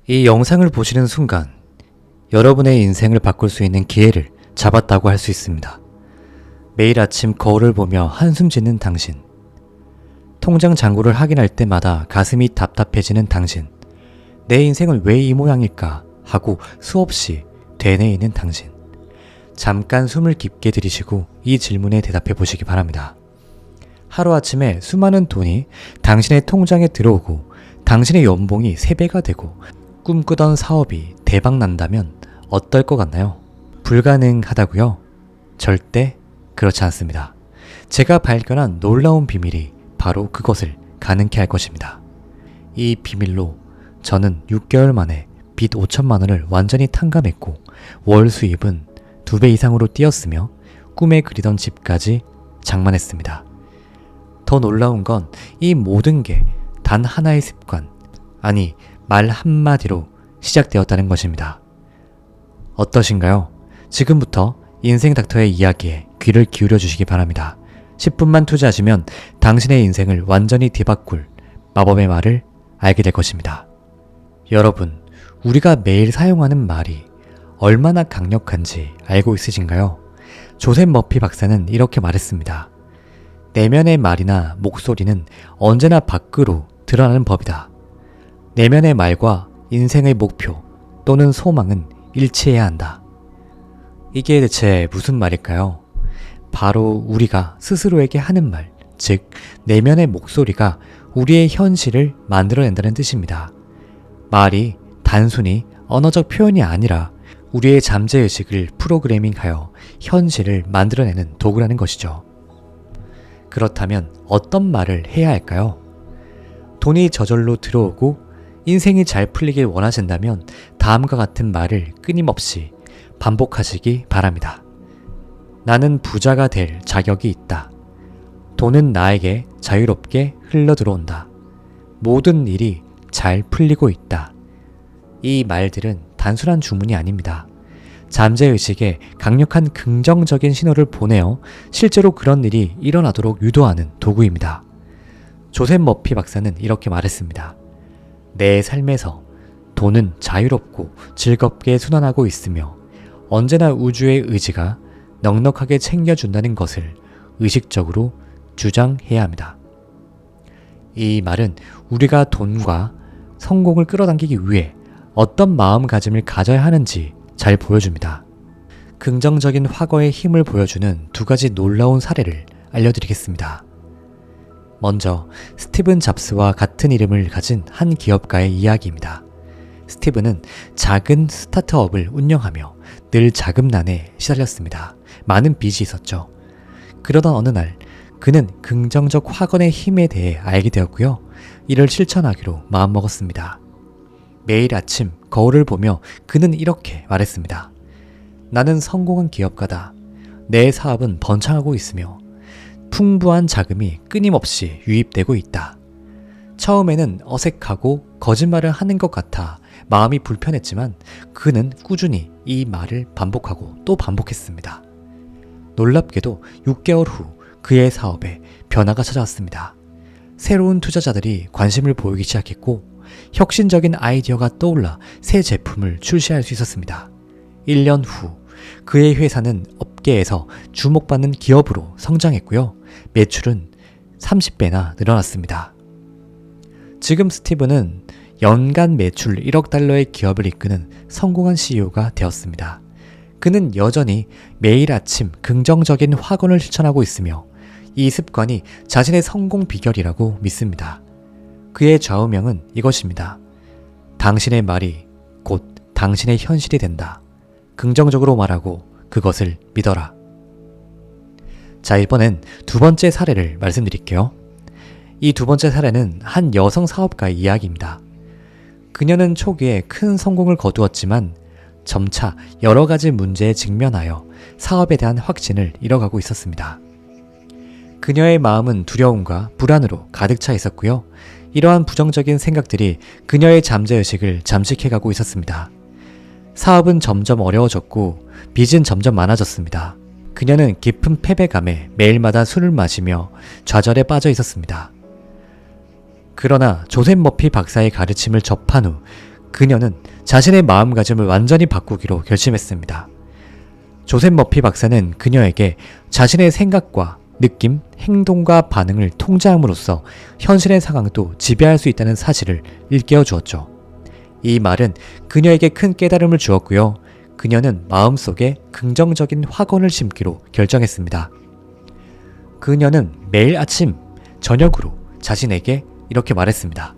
이 영상을 보시는 순간 여러분의 인생을 바꿀 수 있는 기회를 잡았다고 할 수 있습니다. 매일 아침 거울을 보며 한숨 짓는 당신, 통장 잔고를 확인할 때마다 가슴이 답답해지는 당신, 내 인생은 왜 이 모양일까 하고 수없이 되뇌이는 당신, 잠깐 숨을 깊게 들이쉬고 이 질문에 대답해 보시기 바랍니다. 하루아침에 수많은 돈이 당신의 통장에 들어오고 당신의 연봉이 3배가 되고 꿈꾸던 사업이 대박난다면 어떨 것 같나요? 불가능하다고요? 절대 그렇지 않습니다. 제가 발견한 놀라운 비밀이 바로 그것을 가능케 할 것입니다. 이 비밀로 저는 6개월 만에 빚 5천만 원을 완전히 탕감했고 월 수입은 2배 이상으로 뛰었으며 꿈에 그리던 집까지 장만했습니다. 더 놀라운 건 이 모든 게 단 하나의 습관, 아니 말 한마디로 시작되었다는 것입니다. 어떠신가요? 지금부터 인생 닥터의 이야기에 귀를 기울여 주시기 바랍니다. 10분만 투자하시면 당신의 인생을 완전히 뒤바꿀 마법의 말을 알게 될 것입니다. 여러분, 우리가 매일 사용하는 말이 얼마나 강력한지 알고 있으신가요? 조셉 머피 박사는 이렇게 말했습니다. 내면의 말이나 목소리는 언제나 밖으로 드러나는 법이다. 내면의 말과 인생의 목표 또는 소망은 일치해야 한다. 이게 대체 무슨 말일까요? 바로 우리가 스스로에게 하는 말, 즉 내면의 목소리가 우리의 현실을 만들어낸다는 뜻입니다. 말이 단순히 언어적 표현이 아니라 우리의 잠재의식을 프로그래밍하여 현실을 만들어내는 도구라는 것이죠. 그렇다면 어떤 말을 해야 할까요? 돈이 저절로 들어오고 인생이 잘 풀리길 원하신다면 다음과 같은 말을 끊임없이 반복하시기 바랍니다. 나는 부자가 될 자격이 있다. 돈은 나에게 자유롭게 흘러들어온다. 모든 일이 잘 풀리고 있다. 이 말들은 단순한 주문이 아닙니다. 잠재의식에 강력한 긍정적인 신호를 보내어 실제로 그런 일이 일어나도록 유도하는 도구입니다. 조셉 머피 박사는 이렇게 말했습니다. 내 삶에서 돈은 자유롭고 즐겁게 순환하고 있으며 언제나 우주의 의지가 넉넉하게 챙겨준다는 것을 의식적으로 주장해야 합니다. 이 말은 우리가 돈과 성공을 끌어당기기 위해 어떤 마음가짐을 가져야 하는지 잘 보여줍니다. 긍정적인 화거의 힘을 보여주는 2가지 놀라운 사례를 알려드리겠습니다. 먼저 스티븐 잡스와 같은 이름을 가진 한 기업가의 이야기입니다. 스티븐은 작은 스타트업을 운영하며 늘 자금난에 시달렸습니다. 많은 빚이 있었죠. 그러던 어느 날 그는 긍정적 화건의 힘에 대해 알게 되었고요. 이를 실천하기로 마음먹었습니다. 매일 아침 거울을 보며 그는 이렇게 말했습니다. 나는 성공한 기업가다. 내 사업은 번창하고 있으며 풍부한 자금이 끊임없이 유입되고 있다. 처음에는 어색하고 거짓말을 하는 것 같아 마음이 불편했지만 그는 꾸준히 이 말을 반복하고 또 반복했습니다. 놀랍게도 6개월 후 그의 사업에 변화가 찾아왔습니다. 새로운 투자자들이 관심을 보이기 시작했고 혁신적인 아이디어가 떠올라 새 제품을 출시할 수 있었습니다. 1년 후 그의 회사는 업계에서 주목받는 기업으로 성장했고요. 매출은 30배나 늘어났습니다. 지금 스티븐은 연간 매출 1억 달러의 기업을 이끄는 성공한 CEO가 되었습니다. 그는 여전히 매일 아침 긍정적인 화건을 실천하고 있으며 이 습관이 자신의 성공 비결이라고 믿습니다. 그의 좌우명은 이것입니다. 당신의 말이 곧 당신의 현실이 된다. 긍정적으로 말하고 그것을 믿어라. 자, 이번엔 2번째 사례를 말씀드릴게요. 이 2번째 사례는 한 여성 사업가의 이야기입니다. 그녀는 초기에 큰 성공을 거두었지만 점차 여러 가지 문제에 직면하여 사업에 대한 확신을 잃어가고 있었습니다. 그녀의 마음은 두려움과 불안으로 가득 차 있었고요. 이러한 부정적인 생각들이 그녀의 잠재의식을 잠식해가고 있었습니다. 사업은 점점 어려워졌고 빚은 점점 많아졌습니다. 그녀는 깊은 패배감에 매일마다 술을 마시며 좌절에 빠져 있었습니다. 그러나 조셉 머피 박사의 가르침을 접한 후 그녀는 자신의 마음가짐을 완전히 바꾸기로 결심했습니다. 조셉 머피 박사는 그녀에게 자신의 생각과 느낌, 행동과 반응을 통제함으로써 현실의 상황도 지배할 수 있다는 사실을 일깨워 주었죠. 이 말은 그녀에게 큰 깨달음을 주었고요. 그녀는 마음속에 긍정적인 확언을 심기로 결정했습니다. 그녀는 매일 아침, 저녁으로 자신에게 이렇게 말했습니다.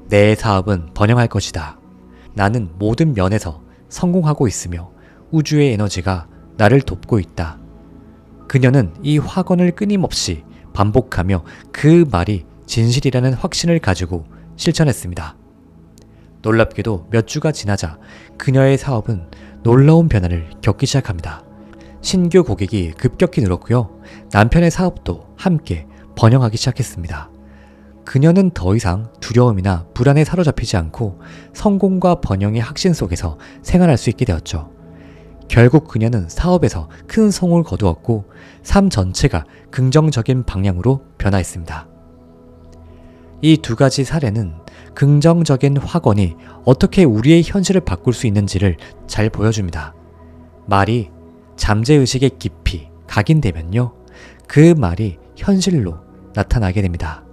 내 사업은 번영할 것이다. 나는 모든 면에서 성공하고 있으며 우주의 에너지가 나를 돕고 있다. 그녀는 이 확언을 끊임없이 반복하며 그 말이 진실이라는 확신을 가지고 실천했습니다. 놀랍게도 몇 주가 지나자 그녀의 사업은 놀라운 변화를 겪기 시작합니다. 신규 고객이 급격히 늘었고요. 남편의 사업도 함께 번영하기 시작했습니다. 그녀는 더 이상 두려움이나 불안에 사로잡히지 않고 성공과 번영의 확신 속에서 생활할 수 있게 되었죠. 결국 그녀는 사업에서 큰 성공을 거두었고 삶 전체가 긍정적인 방향으로 변화했습니다. 이 두 가지 사례는 긍정적인 확언이 어떻게 우리의 현실을 바꿀 수 있는지를 잘 보여줍니다. 말이 잠재의식에 깊이 각인되면요, 그 말이 현실로 나타나게 됩니다.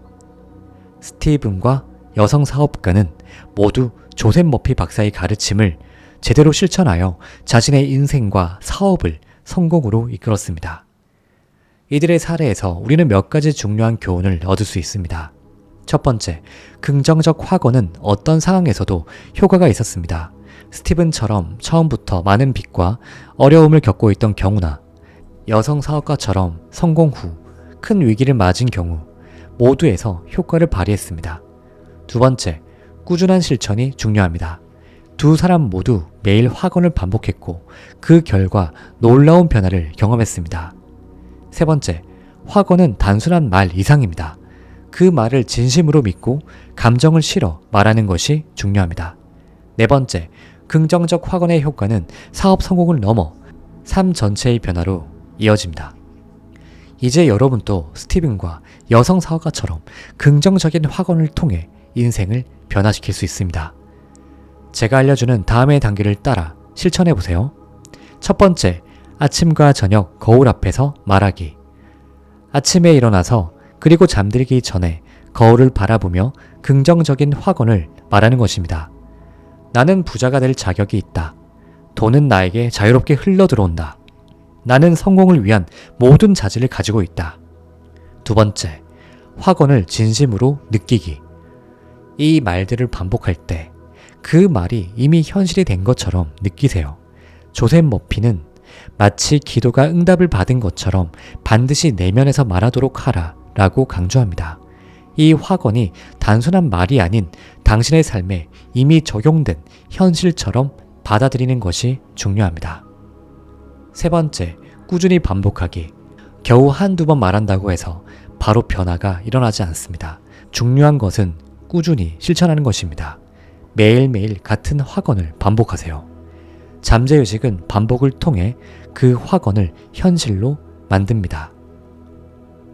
스티븐과 여성 사업가는 모두 조셉 머피 박사의 가르침을 제대로 실천하여 자신의 인생과 사업을 성공으로 이끌었습니다. 이들의 사례에서 우리는 몇 가지 중요한 교훈을 얻을 수 있습니다. 첫 번째, 긍정적 확언은 어떤 상황에서도 효과가 있었습니다. 스티븐처럼 처음부터 많은 빚과 어려움을 겪고 있던 경우나 여성 사업가처럼 성공 후 큰 위기를 맞은 경우 모두에서 효과를 발휘했습니다. 두 번째, 꾸준한 실천이 중요합니다. 두 사람 모두 매일 확언을 반복했고 그 결과 놀라운 변화를 경험했습니다. 세 번째, 확언은 단순한 말 이상입니다. 그 말을 진심으로 믿고 감정을 실어 말하는 것이 중요합니다. 네 번째, 긍정적 확언의 효과는 사업 성공을 넘어 삶 전체의 변화로 이어집니다. 이제 여러분도 스티븐과 여성 사업가처럼 긍정적인 확언을 통해 인생을 변화시킬 수 있습니다. 제가 알려주는 다음의 단계를 따라 실천해보세요. 첫 번째, 아침과 저녁 거울 앞에서 말하기. 아침에 일어나서 그리고 잠들기 전에 거울을 바라보며 긍정적인 확언을 말하는 것입니다. 나는 부자가 될 자격이 있다. 돈은 나에게 자유롭게 흘러 들어온다. 나는 성공을 위한 모든 자질을 가지고 있다. 두 번째, 확언을 진심으로 느끼기. 이 말들을 반복할 때 그 말이 이미 현실이 된 것처럼 느끼세요. 조셉 머피는 마치 기도가 응답을 받은 것처럼 반드시 내면에서 말하도록 하라 라고 강조합니다. 이 확언이 단순한 말이 아닌 당신의 삶에 이미 적용된 현실처럼 받아들이는 것이 중요합니다. 세 번째, 꾸준히 반복하기. 겨우 한두 번 말한다고 해서 바로 변화가 일어나지 않습니다. 중요한 것은 꾸준히 실천하는 것입니다. 매일매일 같은 확언을 반복하세요. 잠재의식은 반복을 통해 그 확언을 현실로 만듭니다.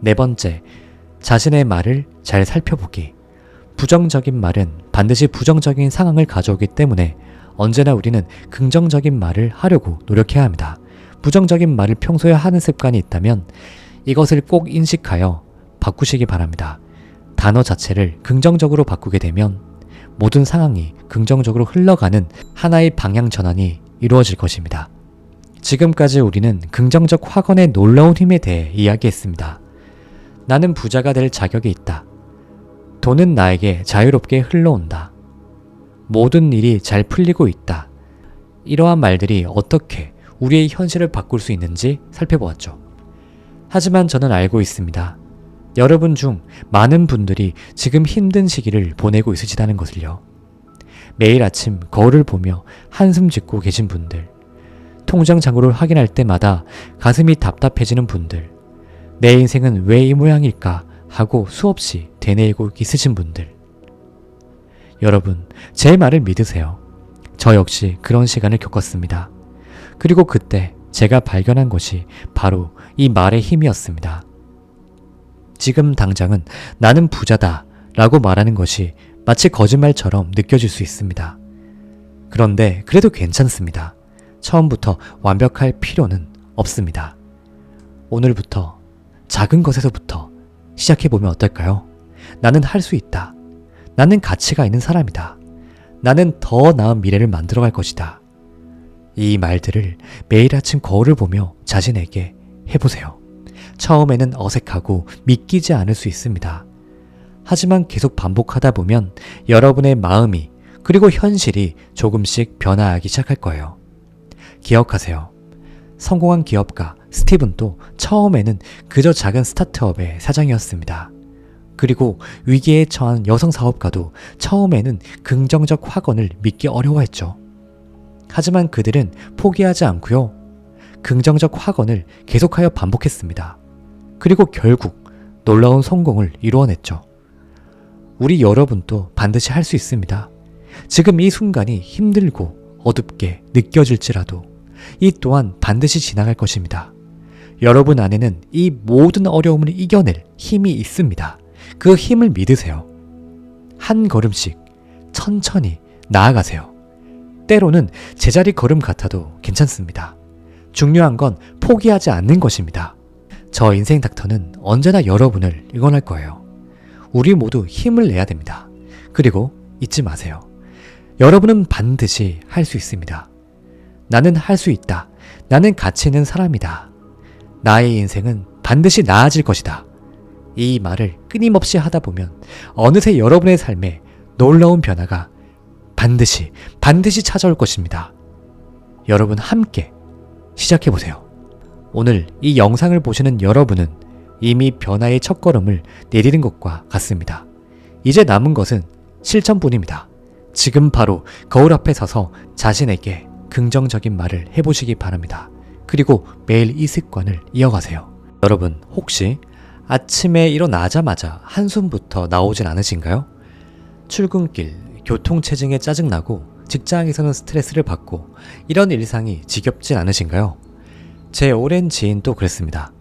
네 번째, 자신의 말을 잘 살펴보기. 부정적인 말은 반드시 부정적인 상황을 가져오기 때문에 언제나 우리는 긍정적인 말을 하려고 노력해야 합니다. 부정적인 말을 평소에 하는 습관이 있다면 이것을 꼭 인식하여 바꾸시기 바랍니다. 단어 자체를 긍정적으로 바꾸게 되면 모든 상황이 긍정적으로 흘러가는 하나의 방향 전환이 이루어질 것입니다. 지금까지 우리는 긍정적 확언의 놀라운 힘에 대해 이야기했습니다. 나는 부자가 될 자격이 있다. 돈은 나에게 자유롭게 흘러온다. 모든 일이 잘 풀리고 있다. 이러한 말들이 어떻게 우리의 현실을 바꿀 수 있는지 살펴보았죠. 하지만 저는 알고 있습니다. 여러분 중 많은 분들이 지금 힘든 시기를 보내고 있으시다는 것을요. 매일 아침 거울을 보며 한숨 짓고 계신 분들, 통장 잔고를 확인할 때마다 가슴이 답답해지는 분들, 내 인생은 왜 이 모양일까 하고 수없이 되뇌이고 있으신 분들. 여러분, 제 말을 믿으세요. 저 역시 그런 시간을 겪었습니다. 그리고 그때 제가 발견한 것이 바로 이 말의 힘이었습니다. 지금 당장은 나는 부자다 라고 말하는 것이 마치 거짓말처럼 느껴질 수 있습니다. 그런데 그래도 괜찮습니다. 처음부터 완벽할 필요는 없습니다. 오늘부터 작은 것에서부터 시작해보면 어떨까요? 나는 할 수 있다. 나는 가치가 있는 사람이다. 나는 더 나은 미래를 만들어갈 것이다. 이 말들을 매일 아침 거울을 보며 자신에게 해보세요. 처음에는 어색하고 믿기지 않을 수 있습니다. 하지만 계속 반복하다 보면 여러분의 마음이 그리고 현실이 조금씩 변화하기 시작할 거예요. 기억하세요. 성공한 기업가 스티븐도 처음에는 그저 작은 스타트업의 사장이었습니다. 그리고 위기에 처한 여성 사업가도 처음에는 긍정적 확언을 믿기 어려워했죠. 하지만 그들은 포기하지 않고요. 긍정적 확언을 계속하여 반복했습니다. 그리고 결국 놀라운 성공을 이루어냈죠. 우리 여러분도 반드시 할 수 있습니다. 지금 이 순간이 힘들고 어둡게 느껴질지라도 이 또한 반드시 지나갈 것입니다. 여러분 안에는 이 모든 어려움을 이겨낼 힘이 있습니다. 그 힘을 믿으세요. 한 걸음씩 천천히 나아가세요. 때로는 제자리 걸음 같아도 괜찮습니다. 중요한 건 포기하지 않는 것입니다. 저 인생 닥터는 언제나 여러분을 응원할 거예요. 우리 모두 힘을 내야 됩니다. 그리고 잊지 마세요. 여러분은 반드시 할 수 있습니다. 나는 할 수 있다. 나는 가치 있는 사람이다. 나의 인생은 반드시 나아질 것이다. 이 말을 끊임없이 하다 보면 어느새 여러분의 삶에 놀라운 변화가 반드시 찾아올 것입니다. 여러분 함께 시작해보세요. 오늘 이 영상을 보시는 여러분은 이미 변화의 첫걸음을 내디딘 것과 같습니다. 이제 남은 것은 실천뿐입니다. 지금 바로 거울 앞에 서서 자신에게 긍정적인 말을 해보시기 바랍니다. 그리고 매일 이 습관을 이어가세요. 여러분 혹시 아침에 일어나자마자 한숨부터 나오진 않으신가요? 출근길, 교통체증에 짜증나고 직장에서는 스트레스를 받고 이런 일상이 지겹진 않으신가요? 제 오랜 지인도 그랬습니다.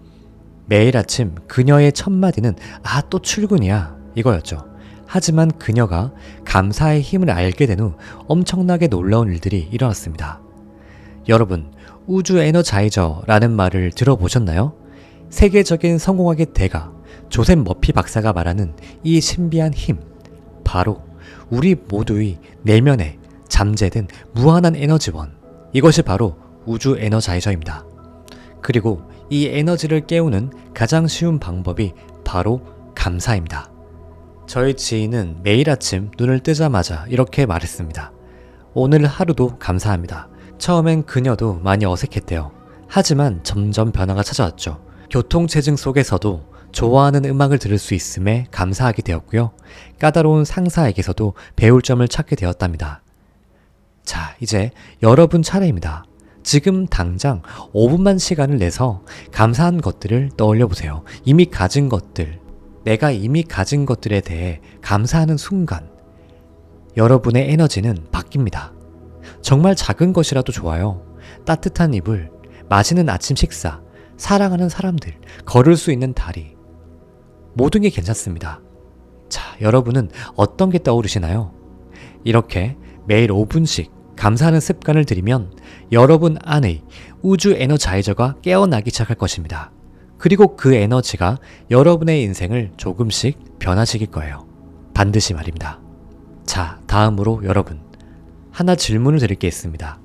매일 아침 그녀의 첫 마디는 아, 또 출근이야 이거였죠. 하지만 그녀가 감사의 힘을 알게 된 후 엄청나게 놀라운 일들이 일어났습니다. 여러분, 우주 에너자이저라는 말을 들어보셨나요? 세계적인 성공학의 대가 조셉 머피 박사가 말하는 이 신비한 힘, 바로 우리 모두의 내면에 잠재된 무한한 에너지원, 이것이 바로 우주 에너자이저입니다. 그리고 이 에너지를 깨우는 가장 쉬운 방법이 바로 감사입니다. 저희 지인은 매일 아침 눈을 뜨자마자 이렇게 말했습니다. 오늘 하루도 감사합니다. 처음엔 그녀도 많이 어색했대요. 하지만 점점 변화가 찾아왔죠. 교통체증 속에서도 좋아하는 음악을 들을 수 있음에 감사하게 되었고요. 까다로운 상사에게서도 배울 점을 찾게 되었답니다. 자, 이제 여러분 차례입니다. 지금 당장 5분만 시간을 내서 감사한 것들을 떠올려 보세요. 이미 가진 것들, 내가 이미 가진 것들에 대해 감사하는 순간 여러분의 에너지는 바뀝니다. 정말 작은 것이라도 좋아요. 따뜻한 이불, 맛있는 아침 식사, 사랑하는 사람들, 걸을 수 있는 다리, 모든 게 괜찮습니다. 자, 여러분은 어떤 게 떠오르시나요? 이렇게 매일 5분씩 감사하는 습관을 들이면 여러분 안의 우주 에너자이저가 깨어나기 시작할 것입니다. 그리고 그 에너지가 여러분의 인생을 조금씩 변화시킬 거예요. 반드시 말입니다. 자, 다음으로 여러분, 하나 질문을 드릴 게 있습니다.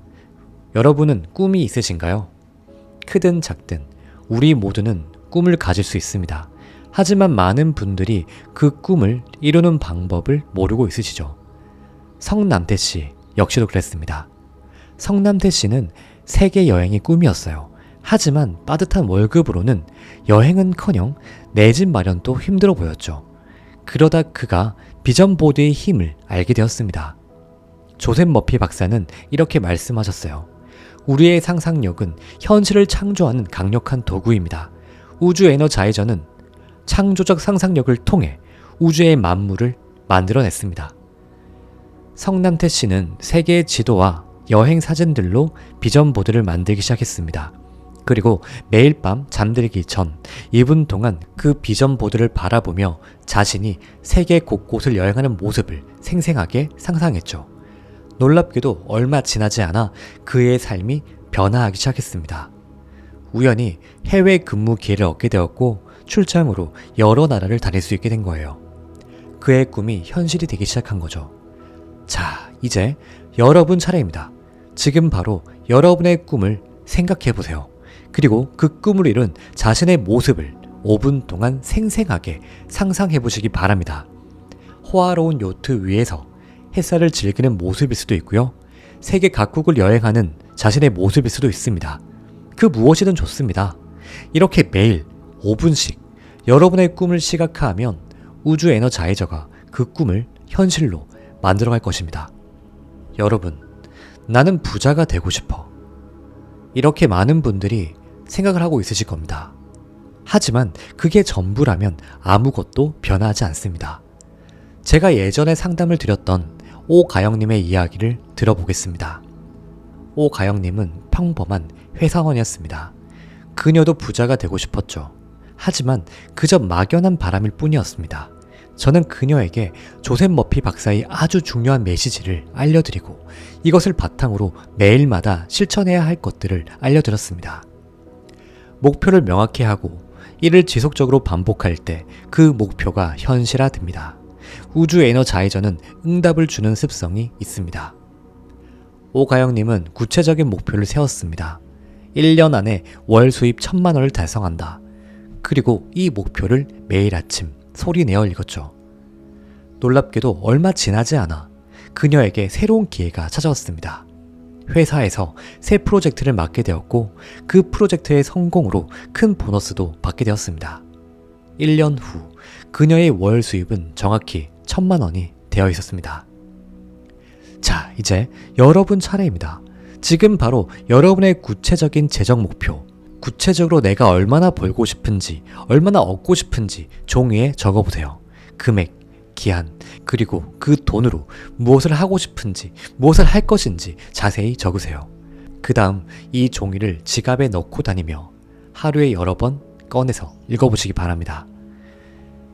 여러분은 꿈이 있으신가요? 크든 작든 우리 모두는 꿈을 가질 수 있습니다. 하지만 많은 분들이 그 꿈을 이루는 방법을 모르고 있으시죠. 성남태 씨 역시도 그랬습니다. 성남태 씨는 세계 여행이 꿈이었어요. 하지만 빠듯한 월급으로는 여행은커녕 내 집 마련도 힘들어 보였죠. 그러다 그가 비전 보드의 힘을 알게 되었습니다. 조셉 머피 박사는 이렇게 말씀하셨어요. 우리의 상상력은 현실을 창조하는 강력한 도구입니다. 우주 에너자이저는 창조적 상상력을 통해 우주의 만물을 만들어냈습니다. 성남태 씨는 세계의 지도와 여행 사진들로 비전 보드를 만들기 시작했습니다. 그리고 매일 밤 잠들기 전 2분 동안 그 비전 보드를 바라보며 자신이 세계 곳곳을 여행하는 모습을 생생하게 상상했죠. 놀랍게도 얼마 지나지 않아 그의 삶이 변화하기 시작했습니다. 우연히 해외 근무 기회를 얻게 되었고 출장으로 여러 나라를 다닐 수 있게 된 거예요. 그의 꿈이 현실이 되기 시작한 거죠. 자, 이제 여러분 차례입니다. 지금 바로 여러분의 꿈을 생각해 보세요. 그리고 그 꿈을 이룬 자신의 모습을 5분 동안 생생하게 상상해 보시기 바랍니다. 호화로운 요트 위에서 햇살을 즐기는 모습일 수도 있고요. 세계 각국을 여행하는 자신의 모습일 수도 있습니다. 그 무엇이든 좋습니다. 이렇게 매일 5분씩 여러분의 꿈을 시각화하면 우주 에너자이저가 그 꿈을 현실로 만들어갈 것입니다. 여러분, 나는 부자가 되고 싶어. 이렇게 많은 분들이 생각을 하고 있으실 겁니다. 하지만 그게 전부라면 아무것도 변하지 않습니다. 제가 예전에 상담을 드렸던 오가영님의 이야기를 들어보겠습니다. 오가영님은 평범한 회사원이었습니다. 그녀도 부자가 되고 싶었죠. 하지만 그저 막연한 바람일 뿐이었습니다. 저는 그녀에게 조셉 머피 박사의 아주 중요한 메시지를 알려드리고 이것을 바탕으로 매일마다 실천해야 할 것들을 알려드렸습니다. 목표를 명확히 하고 이를 지속적으로 반복할 때 그 목표가 현실화됩니다. 우주 에너자이저는 응답을 주는 습성이 있습니다. 오가영님은 구체적인 목표를 세웠습니다. 1년 안에 월 수입 1,000만 원을 달성한다. 그리고 이 목표를 매일 아침 소리내어 읽었죠. 놀랍게도 얼마 지나지 않아 그녀에게 새로운 기회가 찾아왔습니다. 회사에서 새 프로젝트를 맡게 되었고 그 프로젝트의 성공으로 큰 보너스도 받게 되었습니다. 1년 후 그녀의 월 수입은 정확히 1,000만 원이 되어 있었습니다. 자, 이제 여러분 차례입니다. 지금 바로 여러분의 구체적인 재정 목표, 구체적으로 내가 얼마나 벌고 싶은지, 얼마나 얻고 싶은지 종이에 적어보세요. 금액, 기한, 그리고 그 돈으로 무엇을 하고 싶은지, 무엇을 할 것인지 자세히 적으세요. 그 다음 이 종이를 지갑에 넣고 다니며 하루에 여러 번 꺼내서 읽어보시기 바랍니다.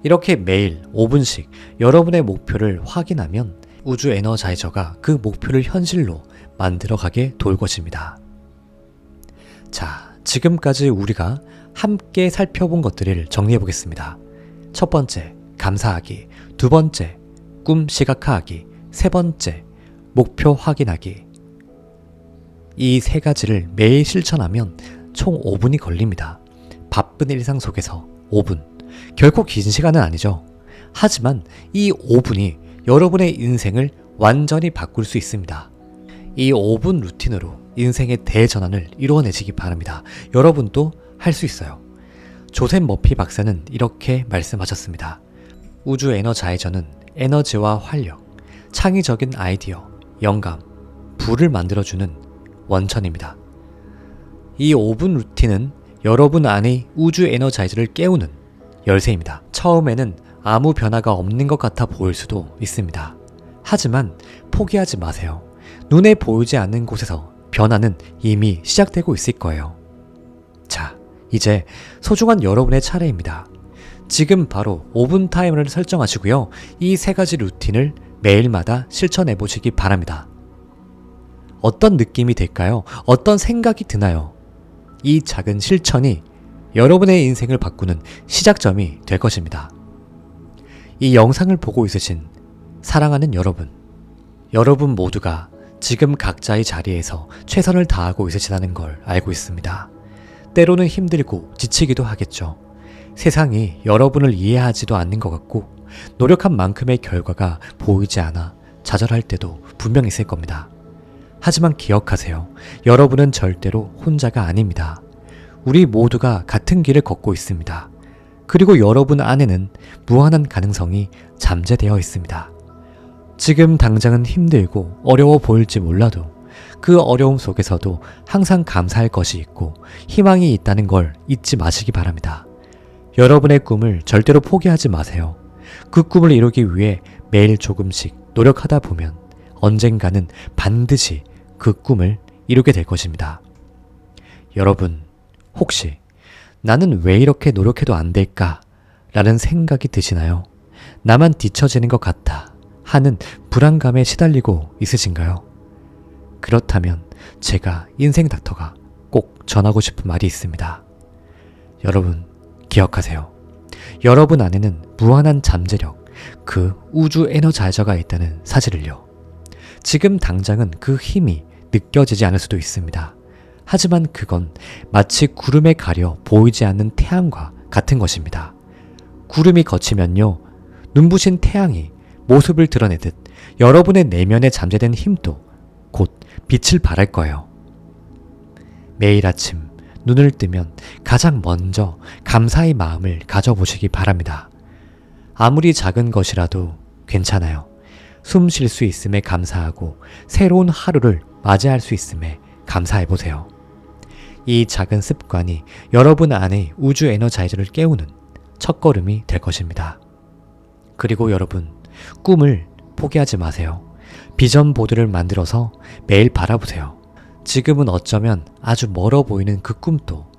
이렇게 매일 5분씩 여러분의 목표를 확인하면 우주 에너자이저가 그 목표를 현실로 만들어가게 도울 것입니다. 자, 지금까지 우리가 함께 살펴본 것들을 정리해 보겠습니다. 첫 번째, 감사하기. 두 번째, 꿈 시각화하기. 세 번째, 목표 확인하기. 이 세 가지를 매일 실천하면 총 5분이 걸립니다. 바쁜 일상 속에서 5분. 결코 긴 시간은 아니죠. 하지만 이 5분이 여러분의 인생을 완전히 바꿀 수 있습니다. 이 5분 루틴으로 인생의 대전환을 이루어내시기 바랍니다. 여러분도 할 수 있어요. 조셉 머피 박사는 이렇게 말씀하셨습니다. 우주 에너자이저는 에너지와 활력, 창의적인 아이디어, 영감, 불을 만들어주는 원천입니다. 이 5분 루틴은 여러분 안의 우주 에너자이저를 깨우는 열쇠입니다. 처음에는 아무 변화가 없는 것 같아 보일 수도 있습니다. 하지만 포기하지 마세요. 눈에 보이지 않는 곳에서 변화는 이미 시작되고 있을 거예요. 자, 이제 소중한 여러분의 차례입니다. 지금 바로 5분 타이머를 설정하시고요. 이 세 가지 루틴을 매일마다 실천해 보시기 바랍니다. 어떤 느낌이 될까요? 어떤 생각이 드나요? 이 작은 실천이 여러분의 인생을 바꾸는 시작점이 될 것입니다. 이 영상을 보고 있으신 사랑하는 여러분 모두가 지금 각자의 자리에서 최선을 다하고 있으시다는 걸 알고 있습니다. 때로는 힘들고 지치기도 하겠죠. 세상이 여러분을 이해하지도 않는 것 같고 노력한 만큼의 결과가 보이지 않아 좌절할 때도 분명 있을 겁니다. 하지만 기억하세요. 여러분은 절대로 혼자가 아닙니다. 우리 모두가 같은 길을 걷고 있습니다. 그리고 여러분 안에는 무한한 가능성이 잠재되어 있습니다. 지금 당장은 힘들고 어려워 보일지 몰라도 그 어려움 속에서도 항상 감사할 것이 있고 희망이 있다는 걸 잊지 마시기 바랍니다. 여러분의 꿈을 절대로 포기하지 마세요. 그 꿈을 이루기 위해 매일 조금씩 노력하다 보면 언젠가는 반드시 그 꿈을 이루게 될 것입니다. 여러분, 혹시 나는 왜 이렇게 노력해도 안 될까? 라는 생각이 드시나요? 나만 뒤처지는 것 같아 하는 불안감에 시달리고 있으신가요? 그렇다면 제가 인생 닥터가 꼭 전하고 싶은 말이 있습니다. 여러분, 기억하세요. 여러분 안에는 무한한 잠재력, 그 우주 에너자이저가 있다는 사실을요. 지금 당장은 그 힘이 느껴지지 않을 수도 있습니다. 하지만 그건 마치 구름에 가려 보이지 않는 태양과 같은 것입니다. 구름이 걷히면요, 눈부신 태양이 모습을 드러내듯 여러분의 내면에 잠재된 힘도 곧 빛을 발할 거예요. 매일 아침 눈을 뜨면 가장 먼저 감사의 마음을 가져보시기 바랍니다. 아무리 작은 것이라도 괜찮아요. 숨 쉴 수 있음에 감사하고 새로운 하루를 맞이할 수 있음에 감사해보세요. 이 작은 습관이 여러분 안의 우주 에너자이저를 깨우는 첫걸음이 될 것입니다. 그리고 여러분, 꿈을 포기하지 마세요. 비전 보드를 만들어서 매일 바라보세요. 지금은 어쩌면 아주 멀어 보이는 그 꿈도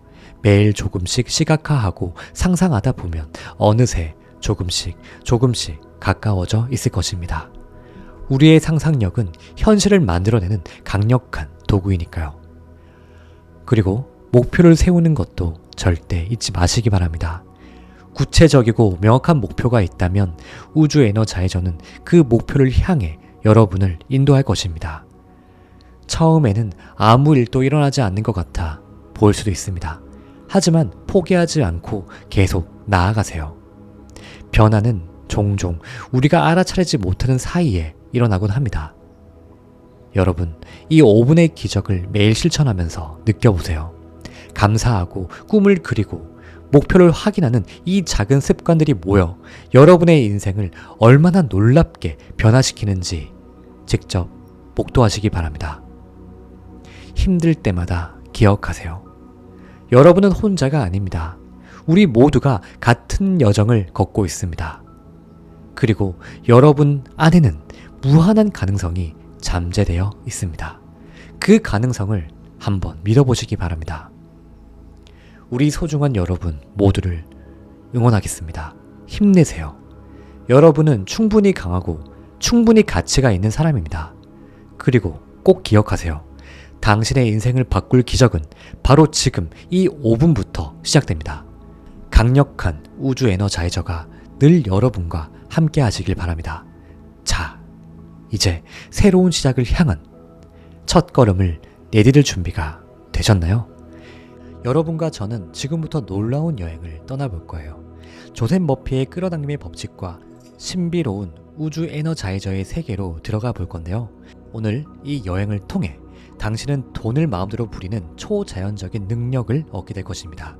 매일 조금씩 시각화하고 상상하다 보면 어느새 조금씩 가까워져 있을 것입니다. 우리의 상상력은 현실을 만들어내는 강력한 도구이니까요. 그리고 목표를 세우는 것도 절대 잊지 마시기 바랍니다. 구체적이고 명확한 목표가 있다면 우주 에너자이저는 그 목표를 향해 여러분을 인도할 것입니다. 처음에는 아무 일도 일어나지 않는 것 같아 보일 수도 있습니다. 하지만 포기하지 않고 계속 나아가세요. 변화는 종종 우리가 알아차리지 못하는 사이에 일어나곤 합니다. 여러분, 이 5분의 기적을 매일 실천하면서 느껴보세요. 감사하고 꿈을 그리고 목표를 확인하는 이 작은 습관들이 모여 여러분의 인생을 얼마나 놀랍게 변화시키는지 직접 목도하시기 바랍니다. 힘들 때마다 기억하세요. 여러분은 혼자가 아닙니다. 우리 모두가 같은 여정을 걷고 있습니다. 그리고 여러분 안에는 무한한 가능성이 잠재되어 있습니다. 그 가능성을 한번 믿어보시기 바랍니다. 우리 소중한 여러분 모두를 응원하겠습니다. 힘내세요. 여러분은 충분히 강하고 충분히 가치가 있는 사람입니다. 그리고 꼭 기억하세요. 당신의 인생을 바꿀 기적은 바로 지금 이 5분부터 시작됩니다. 강력한 우주 에너자이저가 늘 여러분과 함께 하시길 바랍니다. 자, 이제 새로운 시작을 향한 첫 걸음을 내디딜 준비가 되셨나요? 여러분과 저는 지금부터 놀라운 여행을 떠나볼 거예요. 조셉 머피의 끌어당김의 법칙과 신비로운 우주 에너자이저의 세계로 들어가 볼 건데요. 오늘 이 여행을 통해 당신은 돈을 마음대로 부리는 초자연적인 능력을 얻게 될 것입니다.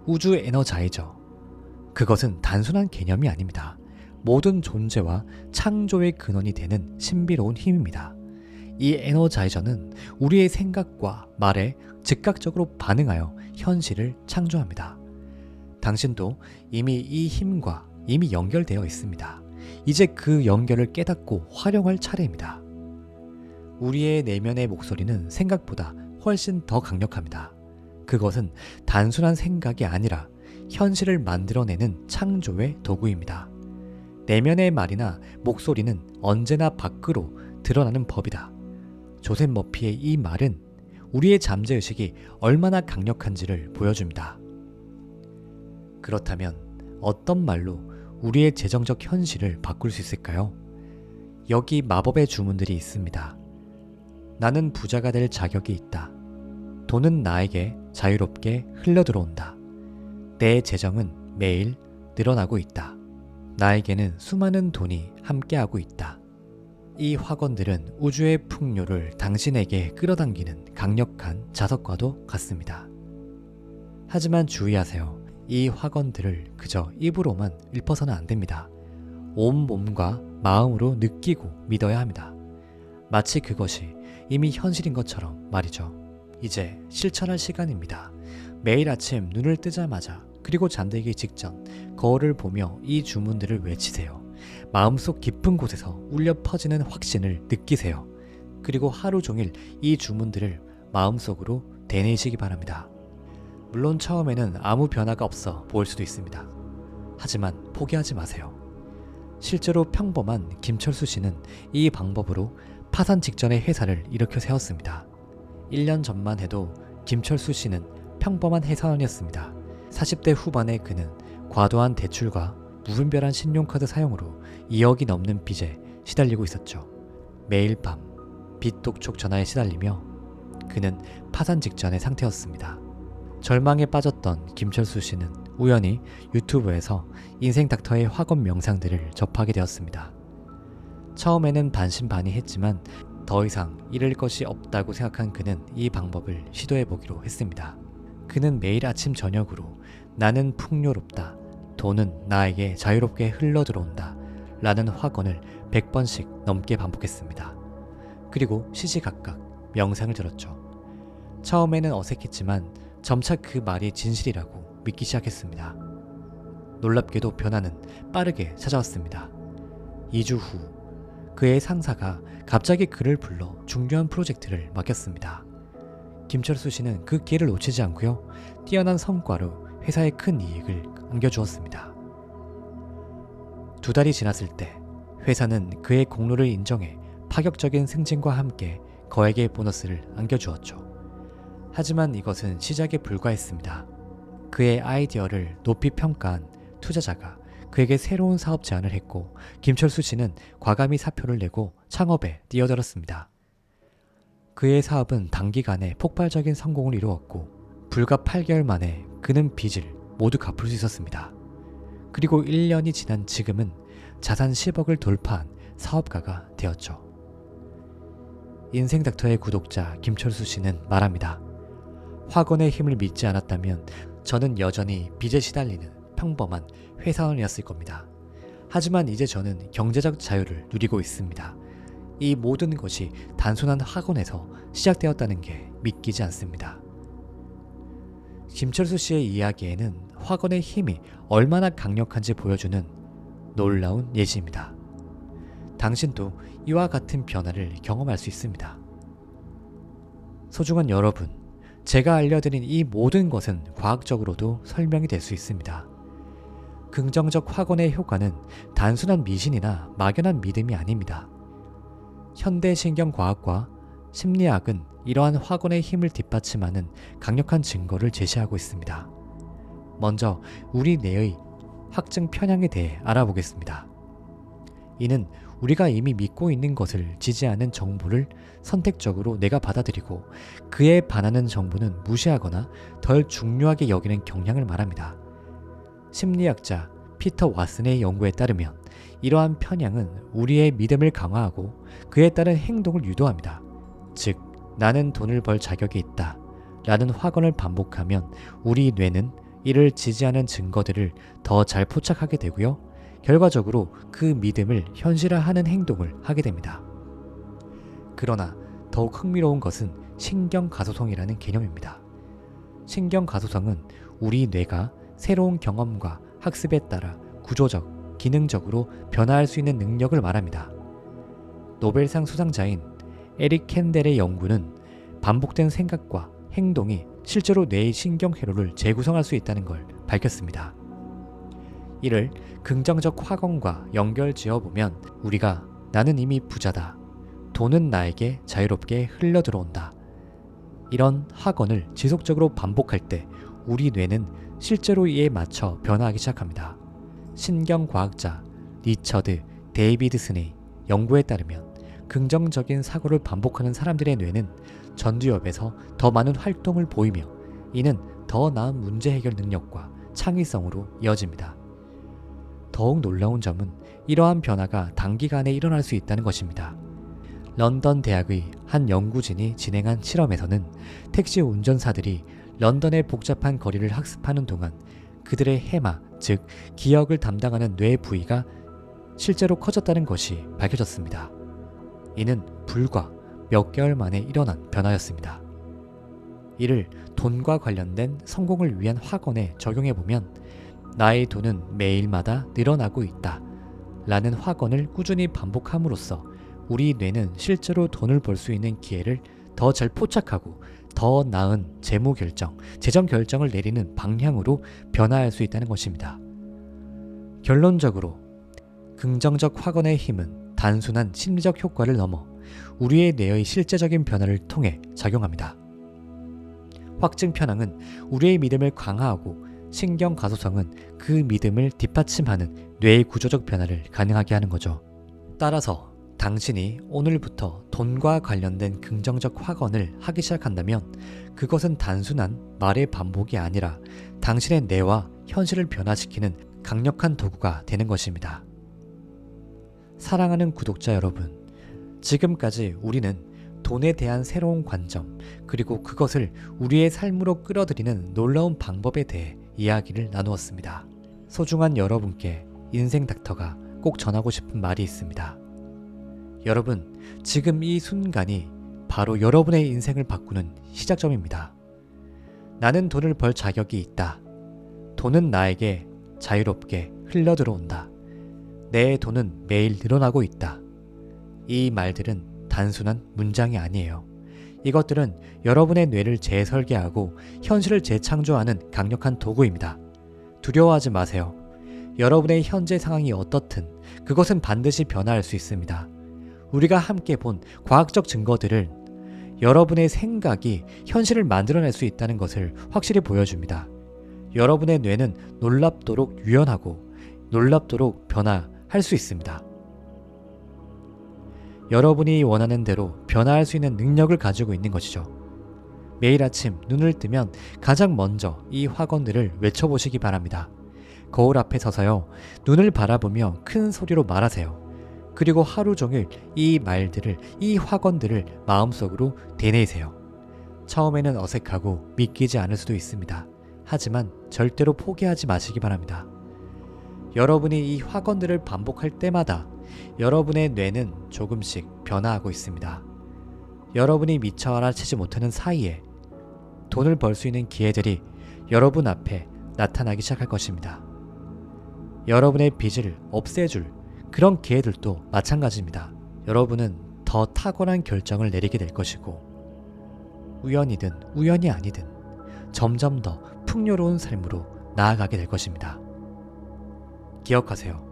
우주 에너자이저, 그것은 단순한 개념이 아닙니다. 모든 존재와 창조의 근원이 되는 신비로운 힘입니다. 이 에너자이저는 우리의 생각과 말에 즉각적으로 반응하여 현실을 창조합니다. 당신도 이미 이 힘과 이미 연결되어 있습니다. 이제 그 연결을 깨닫고 활용할 차례입니다. 우리의 내면의 목소리는 생각보다 훨씬 더 강력합니다. 그것은 단순한 생각이 아니라 현실을 만들어내는 창조의 도구입니다. 내면의 말이나 목소리는 언제나 밖으로 드러나는 법이다. 조셉 머피의 이 말은 우리의 잠재의식이 얼마나 강력한지를 보여줍니다. 그렇다면 어떤 말로 우리의 재정적 현실을 바꿀 수 있을까요? 여기 마법의 주문들이 있습니다. 나는 부자가 될 자격이 있다. 돈은 나에게 자유롭게 흘러들어온다. 내 재정은 매일 늘어나고 있다. 나에게는 수많은 돈이 함께하고 있다. 이 화건들은 우주의 풍요를 당신에게 끌어당기는 강력한 자석과도 같습니다. 하지만 주의하세요. 이 화건들을 그저 입으로만 읊어서는 안 됩니다. 온 몸과 마음으로 느끼고 믿어야 합니다. 마치 그것이 이미 현실인 것처럼 말이죠. 이제 실천할 시간입니다. 매일 아침 눈을 뜨자마자 그리고 잠들기 직전 거울을 보며 이 주문들을 외치세요. 마음속 깊은 곳에서 울려 퍼지는 확신을 느끼세요. 그리고 하루 종일 이 주문들을 마음속으로 되뇌시기 바랍니다. 물론 처음에는 아무 변화가 없어 보일 수도 있습니다. 하지만 포기하지 마세요. 실제로 평범한 김철수 씨는 이 방법으로 파산 직전의 회사를 일으켜 세웠습니다. 1년 전만 해도 김철수 씨는 평범한 회사원이었습니다. 40대 후반의 그는 과도한 대출과 무분별한 신용카드 사용으로 2억이 넘는 빚에 시달리고 있었죠. 매일 밤 빚 독촉 전화에 시달리며 그는 파산 직전의 상태였습니다. 절망에 빠졌던 김철수 씨는 우연히 유튜브에서 인생 닥터의 학원 명상들을 접하게 되었습니다. 처음에는 반신반의했지만 더 이상 잃을 것이 없다고 생각한 그는 이 방법을 시도해보기로 했습니다. 그는 매일 아침 저녁으로 나는 풍요롭다, 돈은 나에게 자유롭게 흘러들어온다 라는 화건을 100번씩 넘게 반복했습니다. 그리고 시시각각 명상을 들었죠. 처음에는 어색했지만 점차 그 말이 진실이라고 믿기 시작했습니다. 놀랍게도 변화는 빠르게 찾아왔습니다. 2주 후 그의 상사가 갑자기 그를 불러 중요한 프로젝트를 맡겼습니다. 김철수 씨는 그 기회를 놓치지 않고요. 뛰어난 성과로 회사에 큰 이익을 안겨주었습니다. 2달이 지났을 때 회사는 그의 공로를 인정해 파격적인 승진과 함께 거액의 보너스를 안겨주었죠. 하지만 이것은 시작에 불과했습니다. 그의 아이디어를 높이 평가한 투자자가 그에게 새로운 사업 제안을 했고 김철수 씨는 과감히 사표를 내고 창업에 뛰어들었습니다. 그의 사업은 단기간에 폭발적인 성공을 이루었고 불과 8개월 만에 그는 빚을 모두 갚을 수 있었습니다. 그리고 1년이 지난 지금은 자산 10억을 돌파한 사업가가 되었죠. 인생 닥터의 구독자 김철수 씨는 말합니다. 학원의 힘을 믿지 않았다면 저는 여전히 빚에 시달리는 평범한 회사원이었을 겁니다. 하지만 이제 저는 경제적 자유를 누리고 있습니다. 이 모든 것이 단순한 학원에서 시작되었다는 게 믿기지 않습니다. 김철수 씨의 이야기에는 학원의 힘이 얼마나 강력한지 보여주는 놀라운 예시입니다. 당신도 이와 같은 변화를 경험할 수 있습니다. 소중한 여러분, 제가 알려드린 이 모든 것은 과학적으로도 설명이 될 수 있습니다. 긍정적 확언의 효과는 단순한 미신이나 막연한 믿음이 아닙니다. 현대신경과학과 심리학은 이러한 확언의 힘을 뒷받침하는 강력한 증거를 제시하고 있습니다. 먼저 우리 뇌의 확증 편향에 대해 알아보겠습니다. 이는 우리가 이미 믿고 있는 것을 지지하는 정보를 선택적으로 내가 받아들이고 그에 반하는 정보는 무시하거나 덜 중요하게 여기는 경향을 말합니다. 심리학자 피터 왓슨의 연구에 따르면 이러한 편향은 우리의 믿음을 강화하고 그에 따른 행동을 유도합니다. 즉, 나는 돈을 벌 자격이 있다 라는 확언을 반복하면 우리 뇌는 이를 지지하는 증거들을 더 잘 포착하게 되고요. 결과적으로 그 믿음을 현실화하는 행동을 하게 됩니다. 그러나 더욱 흥미로운 것은 신경가소성이라는 개념입니다. 신경가소성은 우리 뇌가 새로운 경험과 학습에 따라 구조적, 기능적으로 변화할 수 있는 능력을 말합니다. 노벨상 수상자인 에릭 캔델의 연구는 반복된 생각과 행동이 실제로 뇌의 신경회로를 재구성할 수 있다는 걸 밝혔습니다. 이를 긍정적 확언과 연결 지어보면 우리가 나는 이미 부자다, 돈은 나에게 자유롭게 흘러들어온다, 이런 확언을 지속적으로 반복할 때 우리 뇌는 실제로 이에 맞춰 변화하기 시작합니다. 신경과학자 리처드 데이비드슨의 연구에 따르면 긍정적인 사고를 반복하는 사람들의 뇌는 전두엽에서 더 많은 활동을 보이며 이는 더 나은 문제 해결 능력과 창의성으로 이어집니다. 더욱 놀라운 점은 이러한 변화가 단기간에 일어날 수 있다는 것입니다. 런던 대학의 한 연구진이 진행한 실험에서는 택시 운전사들이 런던의 복잡한 거리를 학습하는 동안 그들의 해마, 즉 기억을 담당하는 뇌 부위가 실제로 커졌다는 것이 밝혀졌습니다. 이는 불과 몇 개월 만에 일어난 변화였습니다. 이를 돈과 관련된 성공을 위한 확언에 적용해보면 나의 돈은 매일마다 늘어나고 있다 라는 확언을 꾸준히 반복함으로써 우리 뇌는 실제로 돈을 벌 수 있는 기회를 더 잘 포착하고 더 나은 재무 결정, 재정 결정을 내리는 방향으로 변화할 수 있다는 것입니다. 결론적으로 긍정적 확언의 힘은 단순한 심리적 효과를 넘어 우리의 뇌의 실제적인 변화를 통해 작용합니다. 확증 편향은 우리의 믿음을 강화하고 신경 가소성은 그 믿음을 뒷받침하는 뇌의 구조적 변화를 가능하게 하는 거죠. 따라서 당신이 오늘부터 돈과 관련된 긍정적 확언을 하기 시작한다면 그것은 단순한 말의 반복이 아니라 당신의 뇌와 현실을 변화시키는 강력한 도구가 되는 것입니다. 사랑하는 구독자 여러분, 지금까지 우리는 돈에 대한 새로운 관점, 그리고 그것을 우리의 삶으로 끌어들이는 놀라운 방법에 대해 이야기를 나누었습니다. 소중한 여러분께 인생 닥터가 꼭 전하고 싶은 말이 있습니다. 여러분, 지금 이 순간이 바로 여러분의 인생을 바꾸는 시작점입니다. 나는 돈을 벌 자격이 있다. 돈은 나에게 자유롭게 흘러들어온다. 내 돈은 매일 늘어나고 있다. 이 말들은 단순한 문장이 아니에요. 이것들은 여러분의 뇌를 재설계하고 현실을 재창조하는 강력한 도구입니다. 두려워하지 마세요. 여러분의 현재 상황이 어떻든 그것은 반드시 변화할 수 있습니다. 우리가 함께 본 과학적 증거들은 여러분의 생각이 현실을 만들어낼 수 있다는 것을 확실히 보여줍니다. 여러분의 뇌는 놀랍도록 유연하고 놀랍도록 변화할 수 있습니다. 여러분이 원하는 대로 변화할 수 있는 능력을 가지고 있는 것이죠. 매일 아침 눈을 뜨면 가장 먼저 이 확언들을 외쳐보시기 바랍니다. 거울 앞에 서서요, 눈을 바라보며 큰 소리로 말하세요. 그리고 하루 종일 이 말들을, 이 확언들을 마음속으로 되뇌이세요. 처음에는 어색하고 믿기지 않을 수도 있습니다. 하지만 절대로 포기하지 마시기 바랍니다. 여러분이 이 확언들을 반복할 때마다 여러분의 뇌는 조금씩 변화하고 있습니다. 여러분이 미처 알아채지 못하는 사이에 돈을 벌 수 있는 기회들이 여러분 앞에 나타나기 시작할 것입니다. 여러분의 빚을 없애줄 그런 기회들도 마찬가지입니다. 여러분은 더 탁월한 결정을 내리게 될 것이고 우연이든 우연이 아니든 점점 더 풍요로운 삶으로 나아가게 될 것입니다. 기억하세요.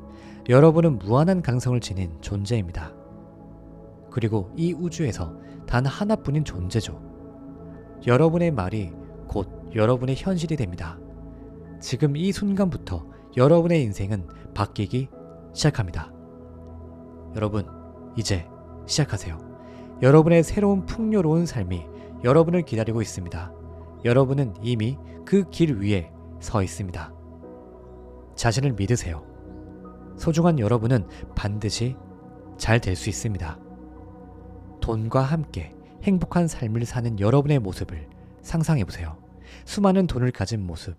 여러분은 무한한 가능성을 지닌 존재입니다. 그리고 이 우주에서 단 하나뿐인 존재죠. 여러분의 말이 곧 여러분의 현실이 됩니다. 지금 이 순간부터 여러분의 인생은 바뀌기 시작합니다. 여러분, 이제 시작하세요. 여러분의 새로운 풍요로운 삶이 여러분을 기다리고 있습니다. 여러분은 이미 그 길 위에 서 있습니다. 자신을 믿으세요. 소중한 여러분은 반드시 잘 될 수 있습니다. 돈과 함께 행복한 삶을 사는 여러분의 모습을 상상해보세요. 수많은 돈을 가진 모습,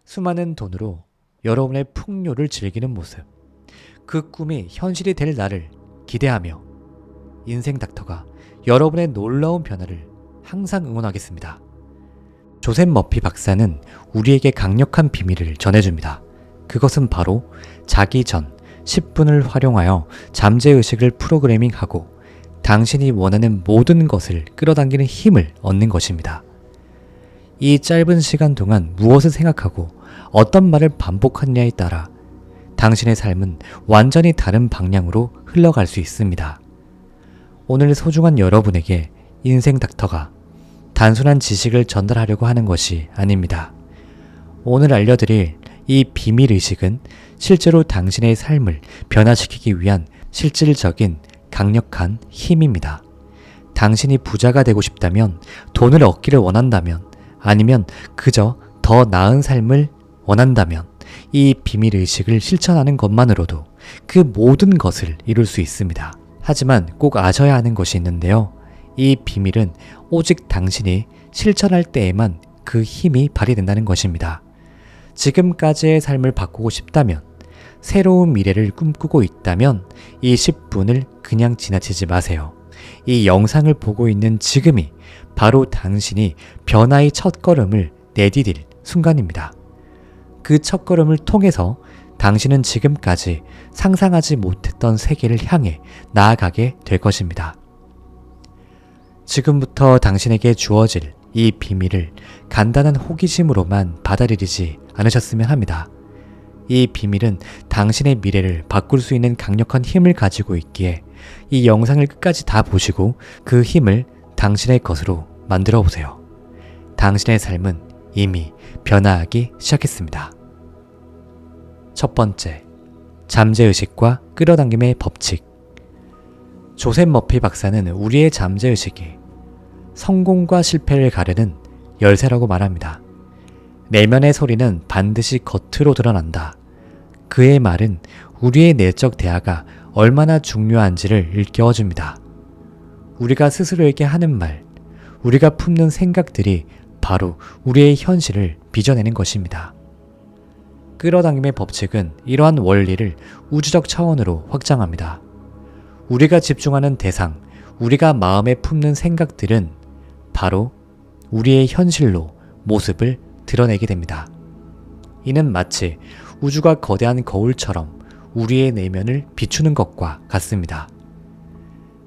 수많은 돈으로 여러분의 풍요를 즐기는 모습, 그 꿈이 현실이 될 날을 기대하며 인생 닥터가 여러분의 놀라운 변화를 항상 응원하겠습니다. 조셉 머피 박사는 우리에게 강력한 비밀을 전해줍니다. 그것은 바로 자기 전 10분을 활용하여 잠재의식을 프로그래밍하고 당신이 원하는 모든 것을 끌어당기는 힘을 얻는 것입니다. 이 짧은 시간 동안 무엇을 생각하고 어떤 말을 반복하느냐에 따라 당신의 삶은 완전히 다른 방향으로 흘러갈 수 있습니다. 오늘 소중한 여러분에게 인생 닥터가 단순한 지식을 전달하려고 하는 것이 아닙니다. 오늘 알려드릴 이 비밀의식은 실제로 당신의 삶을 변화시키기 위한 실질적인 강력한 힘입니다. 당신이 부자가 되고 싶다면, 돈을 얻기를 원한다면, 아니면 그저 더 나은 삶을 원한다면 이 비밀의식을 실천하는 것만으로도 그 모든 것을 이룰 수 있습니다. 하지만 꼭 아셔야 하는 것이 있는데요. 이 비밀은 오직 당신이 실천할 때에만 그 힘이 발휘된다는 것입니다. 지금까지의 삶을 바꾸고 싶다면, 새로운 미래를 꿈꾸고 있다면 이 10분을 그냥 지나치지 마세요. 이 영상을 보고 있는 지금이 바로 당신이 변화의 첫걸음을 내디딜 순간입니다. 그 첫걸음을 통해서 당신은 지금까지 상상하지 못했던 세계를 향해 나아가게 될 것입니다. 지금부터 당신에게 주어질 이 비밀을 간단한 호기심으로만 받아들이지 않으셨으면 합니다. 이 비밀은 당신의 미래를 바꿀 수 있는 강력한 힘을 가지고 있기에 이 영상을 끝까지 다 보시고 그 힘을 당신의 것으로 만들어 보세요. 당신의 삶은 이미 변화하기 시작했습니다. 첫 번째, 잠재의식과 끌어당김의 법칙. 조셉 머피 박사는 우리의 잠재의식이 성공과 실패를 가르는 열쇠라고 말합니다. 내면의 소리는 반드시 겉으로 드러난다. 그의 말은 우리의 내적 대화가 얼마나 중요한지를 일깨워줍니다. 우리가 스스로에게 하는 말, 우리가 품는 생각들이 바로 우리의 현실을 빚어내는 것입니다. 끌어당김의 법칙은 이러한 원리를 우주적 차원으로 확장합니다. 우리가 집중하는 대상, 우리가 마음에 품는 생각들은 바로 우리의 현실로 모습을 드러내게 됩니다. 이는 마치 우주가 거대한 거울처럼 우리의 내면을 비추는 것과 같습니다.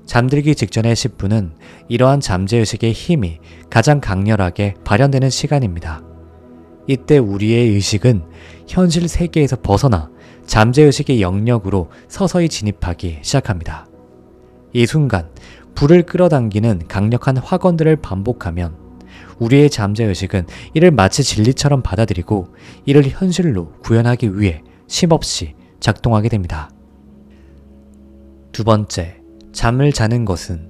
잠들기 직전의 10분은 이러한 잠재의식의 힘이 가장 강렬하게 발현되는 시간입니다. 이때 우리의 의식은 현실 세계에서 벗어나 잠재의식의 영역으로 서서히 진입하기 시작합니다. 이 순간 불을 끌어당기는 강력한 확언들을 반복하면 우리의 잠재의식은 이를 마치 진리처럼 받아들이고 이를 현실로 구현하기 위해 쉼없이 작동하게 됩니다. 두 번째, 잠을 자는 것은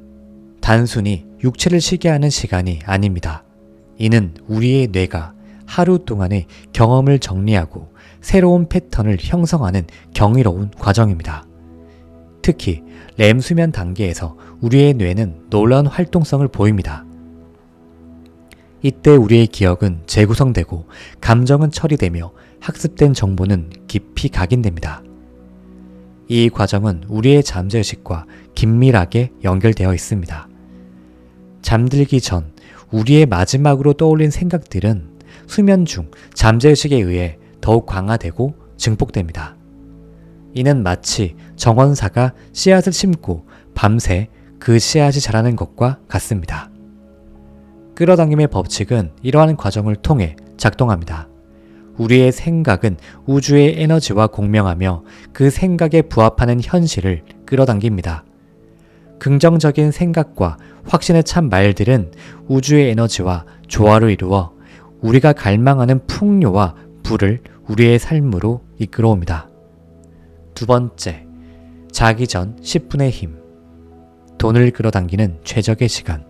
단순히 육체를 쉬게 하는 시간이 아닙니다. 이는 우리의 뇌가 하루 동안의 경험을 정리하고 새로운 패턴을 형성하는 경이로운 과정입니다. 특히 렘 수면 단계에서 우리의 뇌는 놀라운 활동성을 보입니다. 이때 우리의 기억은 재구성되고 감정은 처리되며 학습된 정보는 깊이 각인됩니다. 이 과정은 우리의 잠재의식과 긴밀하게 연결되어 있습니다. 잠들기 전 우리의 마지막으로 떠올린 생각들은 수면 중 잠재의식에 의해 더욱 강화되고 증폭됩니다. 이는 마치 정원사가 씨앗을 심고 밤새 그 씨앗이 자라는 것과 같습니다. 끌어당김의 법칙은 이러한 과정을 통해 작동합니다. 우리의 생각은 우주의 에너지와 공명하며 그 생각에 부합하는 현실을 끌어당깁니다. 긍정적인 생각과 확신에 찬 말들은 우주의 에너지와 조화를 이루어 우리가 갈망하는 풍요와 부를 우리의 삶으로 이끌어옵니다. 두 번째, 자기 전 10분의 힘. 돈을 끌어당기는 최적의 시간.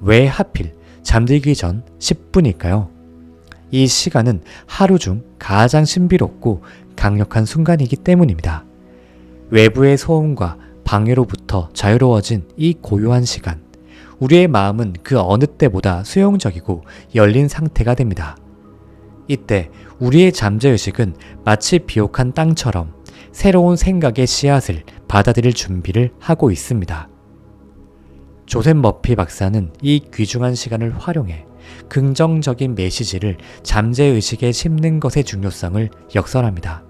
왜 하필 잠들기 전 10분일까요? 이 시간은 하루 중 가장 신비롭고 강력한 순간이기 때문입니다. 외부의 소음과 방해로부터 자유로워진 이 고요한 시간, 우리의 마음은 그 어느 때보다 수용적이고 열린 상태가 됩니다. 이때 우리의 잠재의식은 마치 비옥한 땅처럼 새로운 생각의 씨앗을 받아들일 준비를 하고 있습니다. 조셉 머피 박사는 이 귀중한 시간을 활용해 긍정적인 메시지를 잠재의식에 심는 것의 중요성을 역설합니다.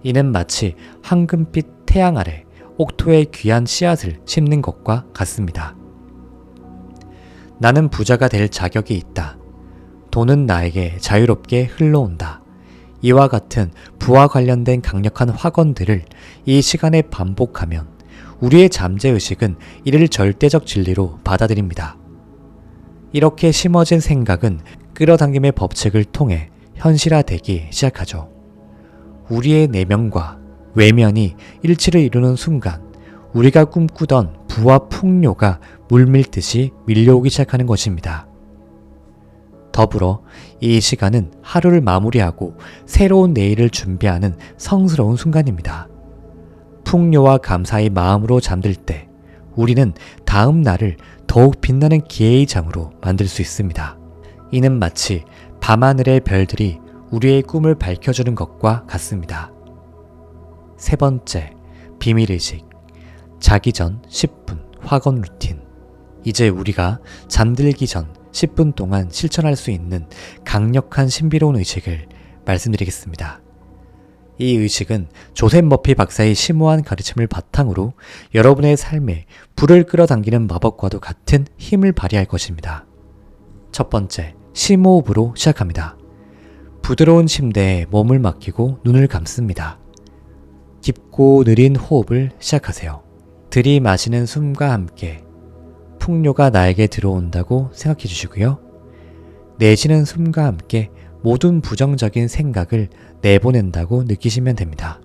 이는 마치 황금빛 태양 아래 옥토의 귀한 씨앗을 심는 것과 같습니다. 나는 부자가 될 자격이 있다. 돈은 나에게 자유롭게 흘러온다. 이와 같은 부와 관련된 강력한 확언들을 이 시간에 반복하면 우리의 잠재의식은 이를 절대적 진리로 받아들입니다. 이렇게 심어진 생각은 끌어당김의 법칙을 통해 현실화되기 시작하죠. 우리의 내면과 외면이 일치를 이루는 순간 우리가 꿈꾸던 부와 풍요가 물밀듯이 밀려오기 시작하는 것입니다. 더불어 이 시간은 하루를 마무리하고 새로운 내일을 준비하는 성스러운 순간입니다. 풍요와 감사의 마음으로 잠들 때 우리는 다음 날을 더욱 빛나는 기회의 장으로 만들 수 있습니다. 이는 마치 밤하늘의 별들이 우리의 꿈을 밝혀주는 것과 같습니다. 세 번째, 비밀의식. 자기 전 10분 확언 루틴. 이제 우리가 잠들기 전 10분 동안 실천할 수 있는 강력한 신비로운 의식을 말씀드리겠습니다. 이 의식은 조셉 머피 박사의 심오한 가르침을 바탕으로 여러분의 삶에 불을 끌어당기는 마법과도 같은 힘을 발휘할 것입니다. 첫 번째, 심호흡으로 시작합니다. 부드러운 침대에 몸을 맡기고 눈을 감습니다. 깊고 느린 호흡을 시작하세요. 들이마시는 숨과 함께 풍요가 나에게 들어온다고 생각해 주시고요. 내쉬는 숨과 함께 모든 부정적인 생각을 내보낸다고 느끼시면 됩니다.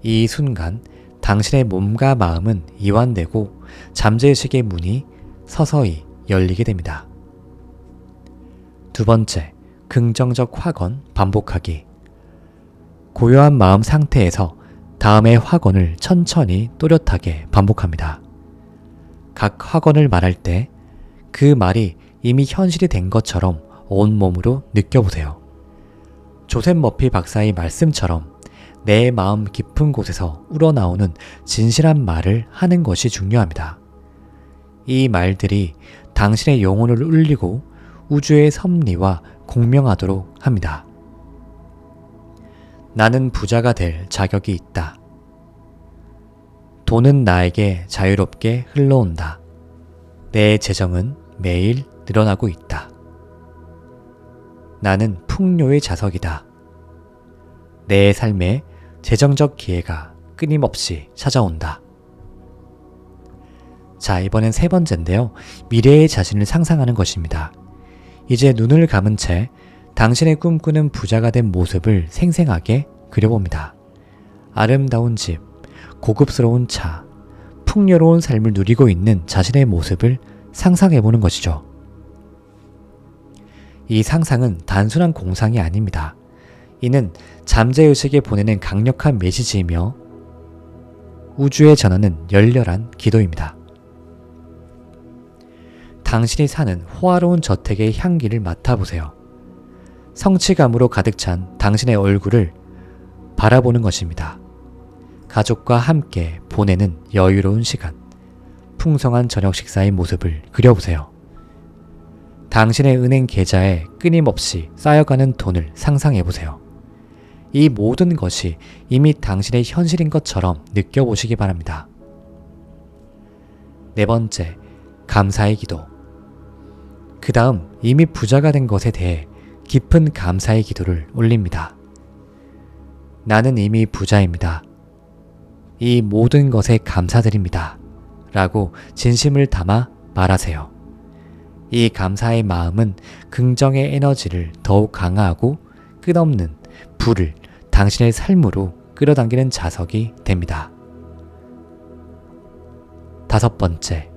이 순간 당신의 몸과 마음은 이완되고 잠재의식의 문이 서서히 열리게 됩니다. 두 번째, 긍정적 확언 반복하기. 고요한 마음 상태에서 다음의 확언을 천천히 또렷하게 반복합니다. 각 확언을 말할 때 그 말이 이미 현실이 된 것처럼 온몸으로 느껴보세요. 조셉 머피 박사의 말씀처럼 내 마음 깊은 곳에서 우러나오는 진실한 말을 하는 것이 중요합니다. 이 말들이 당신의 영혼을 울리고 우주의 섭리와 공명하도록 합니다. 나는 부자가 될 자격이 있다. 돈은 나에게 자유롭게 흘러온다. 내 재정은 매일 늘어나고 있다. 나는 풍요의 자석이다. 내 삶에 재정적 기회가 끊임없이 찾아온다. 자, 이번엔 세 번째인데요. 미래의 자신을 상상하는 것입니다. 이제 눈을 감은 채 당신의 꿈꾸는 부자가 된 모습을 생생하게 그려봅니다. 아름다운 집, 고급스러운 차, 풍요로운 삶을 누리고 있는 자신의 모습을 상상해보는 것이죠. 이 상상은 단순한 공상이 아닙니다. 이는 잠재의식에 보내는 강력한 메시지이며 우주에 전하는 열렬한 기도입니다. 당신이 사는 호화로운 저택의 향기를 맡아보세요. 성취감으로 가득 찬 당신의 얼굴을 바라보는 것입니다. 가족과 함께 보내는 여유로운 시간, 풍성한 저녁 식사의 모습을 그려보세요. 당신의 은행 계좌에 끊임없이 쌓여가는 돈을 상상해보세요. 이 모든 것이 이미 당신의 현실인 것처럼 느껴보시기 바랍니다. 네 번째, 감사의 기도. 그 다음 이미 부자가 된 것에 대해 깊은 감사의 기도를 올립니다. 나는 이미 부자입니다. 이 모든 것에 감사드립니다. 라고 진심을 담아 말하세요. 이 감사의 마음은 긍정의 에너지를 더욱 강화하고 끝없는 불을 당신의 삶으로 끌어당기는 자석이 됩니다. 다섯 번째,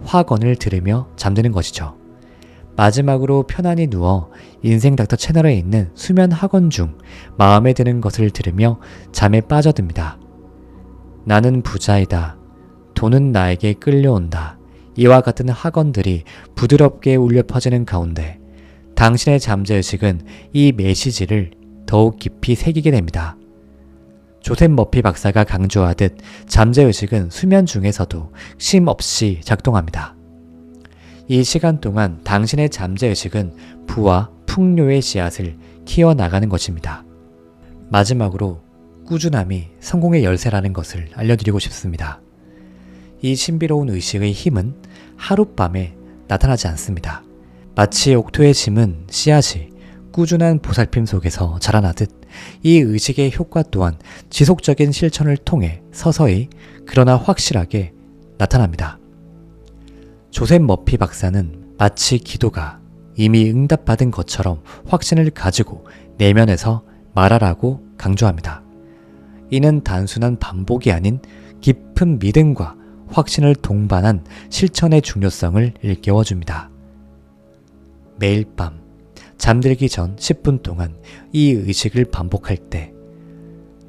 확언을 들으며 잠드는 것이죠. 마지막으로 편안히 누워 인생 닥터 채널에 있는 수면 학원 중 마음에 드는 것을 들으며 잠에 빠져듭니다. 나는 부자이다. 돈은 나에게 끌려온다. 이와 같은 학언들이 부드럽게 울려 퍼지는 가운데 당신의 잠재의식은 이 메시지를 더욱 깊이 새기게 됩니다. 조셉 머피 박사가 강조하듯 잠재의식은 수면 중에서도 쉼 없이 작동합니다. 이 시간 동안 당신의 잠재의식은 부와 풍요의 씨앗을 키워나가는 것입니다. 마지막으로 꾸준함이 성공의 열쇠라는 것을 알려드리고 싶습니다. 이 신비로운 의식의 힘은 하룻밤에 나타나지 않습니다. 마치 옥토에 심은 씨앗이 꾸준한 보살핌 속에서 자라나듯 이 의식의 효과 또한 지속적인 실천을 통해 서서히 그러나 확실하게 나타납니다. 조셉 머피 박사는 마치 기도가 이미 응답받은 것처럼 확신을 가지고 내면에서 말하라고 강조합니다. 이는 단순한 반복이 아닌 깊은 믿음과 확신을 동반한 실천의 중요성을 일깨워줍니다. 매일 밤 잠들기 전 10분 동안 이 의식을 반복할 때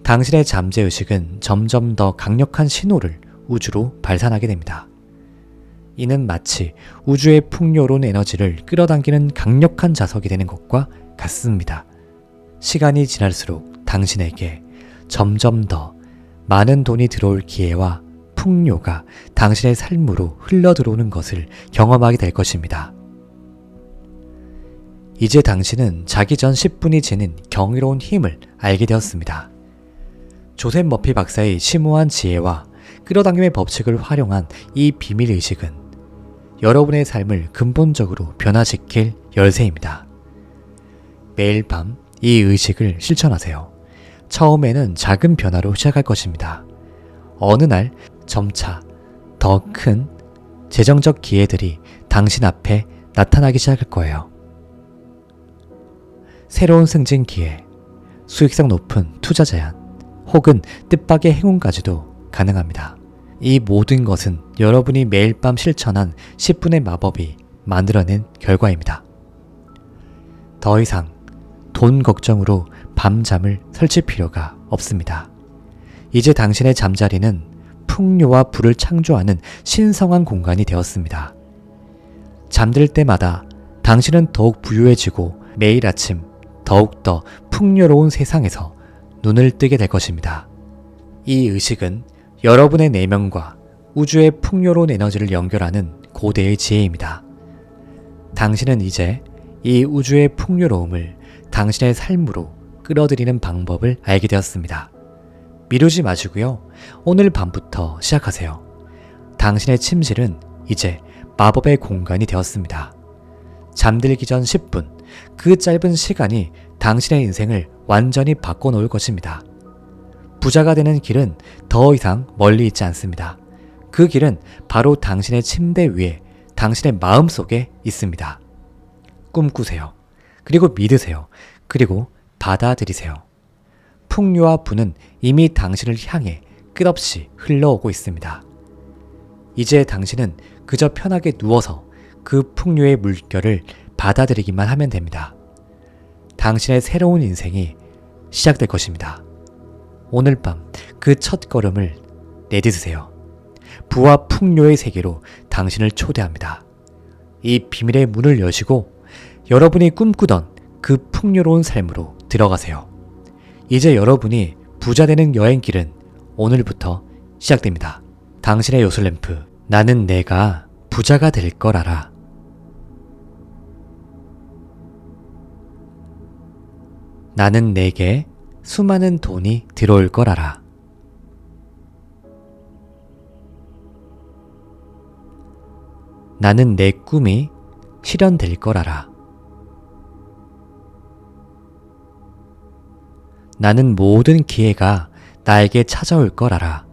당신의 잠재의식은 점점 더 강력한 신호를 우주로 발산하게 됩니다. 이는 마치 우주의 풍요로운 에너지를 끌어당기는 강력한 자석이 되는 것과 같습니다. 시간이 지날수록 당신에게 점점 더 많은 돈이 들어올 기회와 풍요가 당신의 삶으로 흘러들어오는 것을 경험하게 될 것입니다. 이제 당신은 자기 전 10분이 지닌 경이로운 힘을 알게 되었습니다. 조셉 머피 박사의 심오한 지혜와 끌어당김의 법칙을 활용한 이 비밀의식은 여러분의 삶을 근본적으로 변화시킬 열쇠입니다. 매일 밤 이 의식을 실천하세요. 처음에는 작은 변화로 시작할 것입니다. 어느 날 점차 더 큰 재정적 기회들이 당신 앞에 나타나기 시작할 거예요. 새로운 승진 기회, 수익성 높은 투자 제안, 혹은 뜻밖의 행운까지도 가능합니다. 이 모든 것은 여러분이 매일 밤 실천한 10분의 마법이 만들어낸 결과입니다. 더 이상 돈 걱정으로 밤잠을 설칠 필요가 없습니다. 이제 당신의 잠자리는 풍요와 부를 창조하는 신성한 공간이 되었습니다. 잠들 때마다 당신은 더욱 부유해지고 매일 아침 더욱더 풍요로운 세상에서 눈을 뜨게 될 것입니다. 이 의식은 여러분의 내면과 우주의 풍요로운 에너지를 연결하는 고대의 지혜입니다. 당신은 이제 이 우주의 풍요로움을 당신의 삶으로 끌어들이는 방법을 알게 되었습니다. 미루지 마시고요. 오늘 밤부터 시작하세요. 당신의 침실은 이제 마법의 공간이 되었습니다. 잠들기 전 10분, 그 짧은 시간이 당신의 인생을 완전히 바꿔놓을 것입니다. 부자가 되는 길은 더 이상 멀리 있지 않습니다. 그 길은 바로 당신의 침대 위에, 당신의 마음 속에 있습니다. 꿈꾸세요. 그리고 믿으세요. 그리고 받아들이세요. 풍요와 부는 이미 당신을 향해 끝없이 흘러오고 있습니다. 이제 당신은 그저 편하게 누워서 그 풍요의 물결을 받아들이기만 하면 됩니다. 당신의 새로운 인생이 시작될 것입니다. 오늘 밤 그 첫 걸음을 내딛으세요. 부와 풍요의 세계로 당신을 초대합니다. 이 비밀의 문을 여시고 여러분이 꿈꾸던 그 풍요로운 삶으로 들어가세요. 이제 여러분이 부자 되는 여행길은 오늘부터 시작됩니다. 당신의 요술램프, 나는 내가 부자가 될 걸 알아. 나는 내게 수많은 돈이 들어올 걸 알아. 나는 내 꿈이 실현될 걸 알아. 나는 모든 기회가 나에게 찾아올 걸 알아.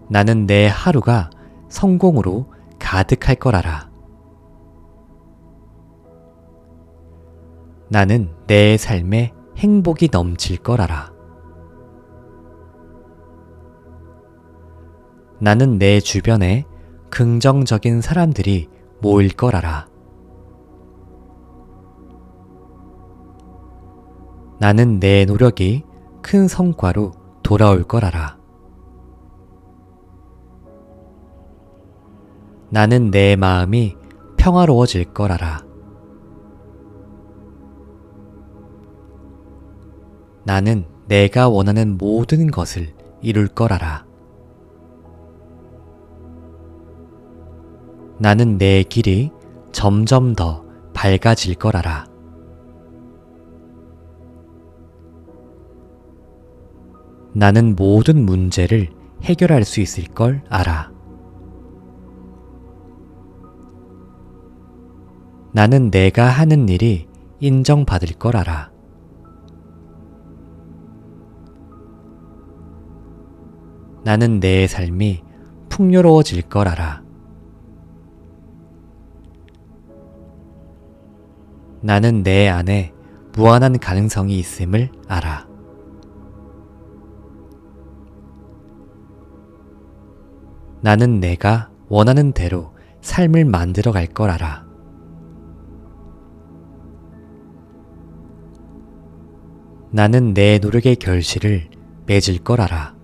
나는 내 하루가 성공으로 가득할 걸 알아. 나는 내 삶에 행복이 넘칠 걸 알아. 나는 내 주변에 긍정적인 사람들이 모일 걸 알아. 나는 내 노력이 큰 성과로 돌아올 걸 알아. 나는 내 마음이 평화로워질 걸 알아. 나는 내가 원하는 모든 것을 이룰 걸 알아. 나는 내 길이 점점 더 밝아질 걸 알아. 나는 모든 문제를 해결할 수 있을 걸 알아. 나는 내가 하는 일이 인정받을 걸 알아. 나는 내 삶이 풍요로워질 걸 알아. 나는 내 안에 무한한 가능성이 있음을 알아. 나는 내가 원하는 대로 삶을 만들어 갈 걸 알아. 나는 내 노력의 결실을 맺을 걸 알아.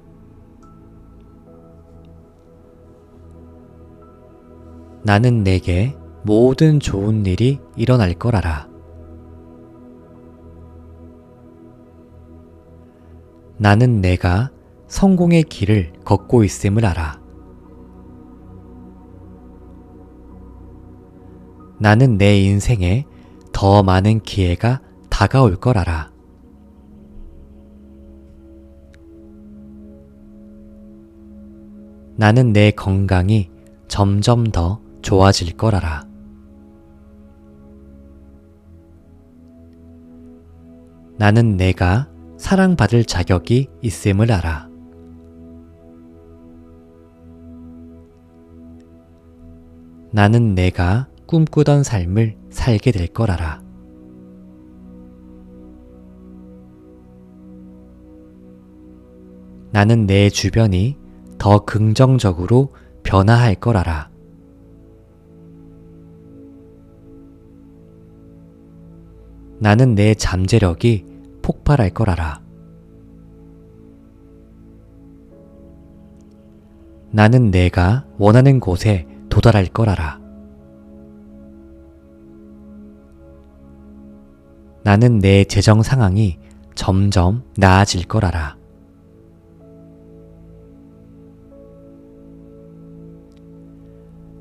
나는 내게 모든 좋은 일이 일어날 걸 알아. 나는 내가 성공의 길을 걷고 있음을 알아. 나는 내 인생에 더 많은 기회가 다가올 걸 알아. 나는 내 건강이 점점 더 좋아질 걸 알아. 나는 내가 사랑받을 자격이 있음을 알아. 나는 내가 꿈꾸던 삶을 살게 될 걸 알아. 나는 내 주변이 더 긍정적으로 변화할 걸 알아. 나는 내 잠재력이 폭발할 걸 알아. 나는 내가 원하는 곳에 도달할 걸 알아. 나는 내 재정 상황이 점점 나아질 걸 알아.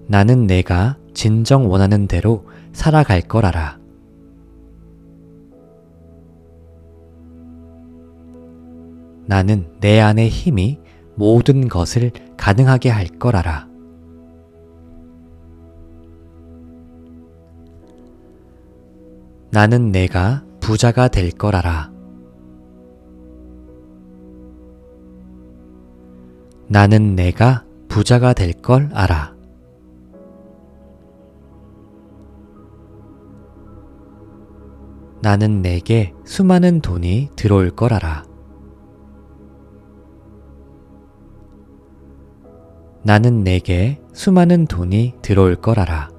나는 내가 진정 원하는 대로 살아갈 걸 알아. 나는 내 안의 힘이 모든 것을 가능하게 할 걸 알아. 나는 내가 부자가 될 걸 알아. 나는 내가 부자가 될 걸 알아. 나는 내게 수많은 돈이 들어올 걸 알아. 나는 내게 수많은 돈이 들어올 걸 알아.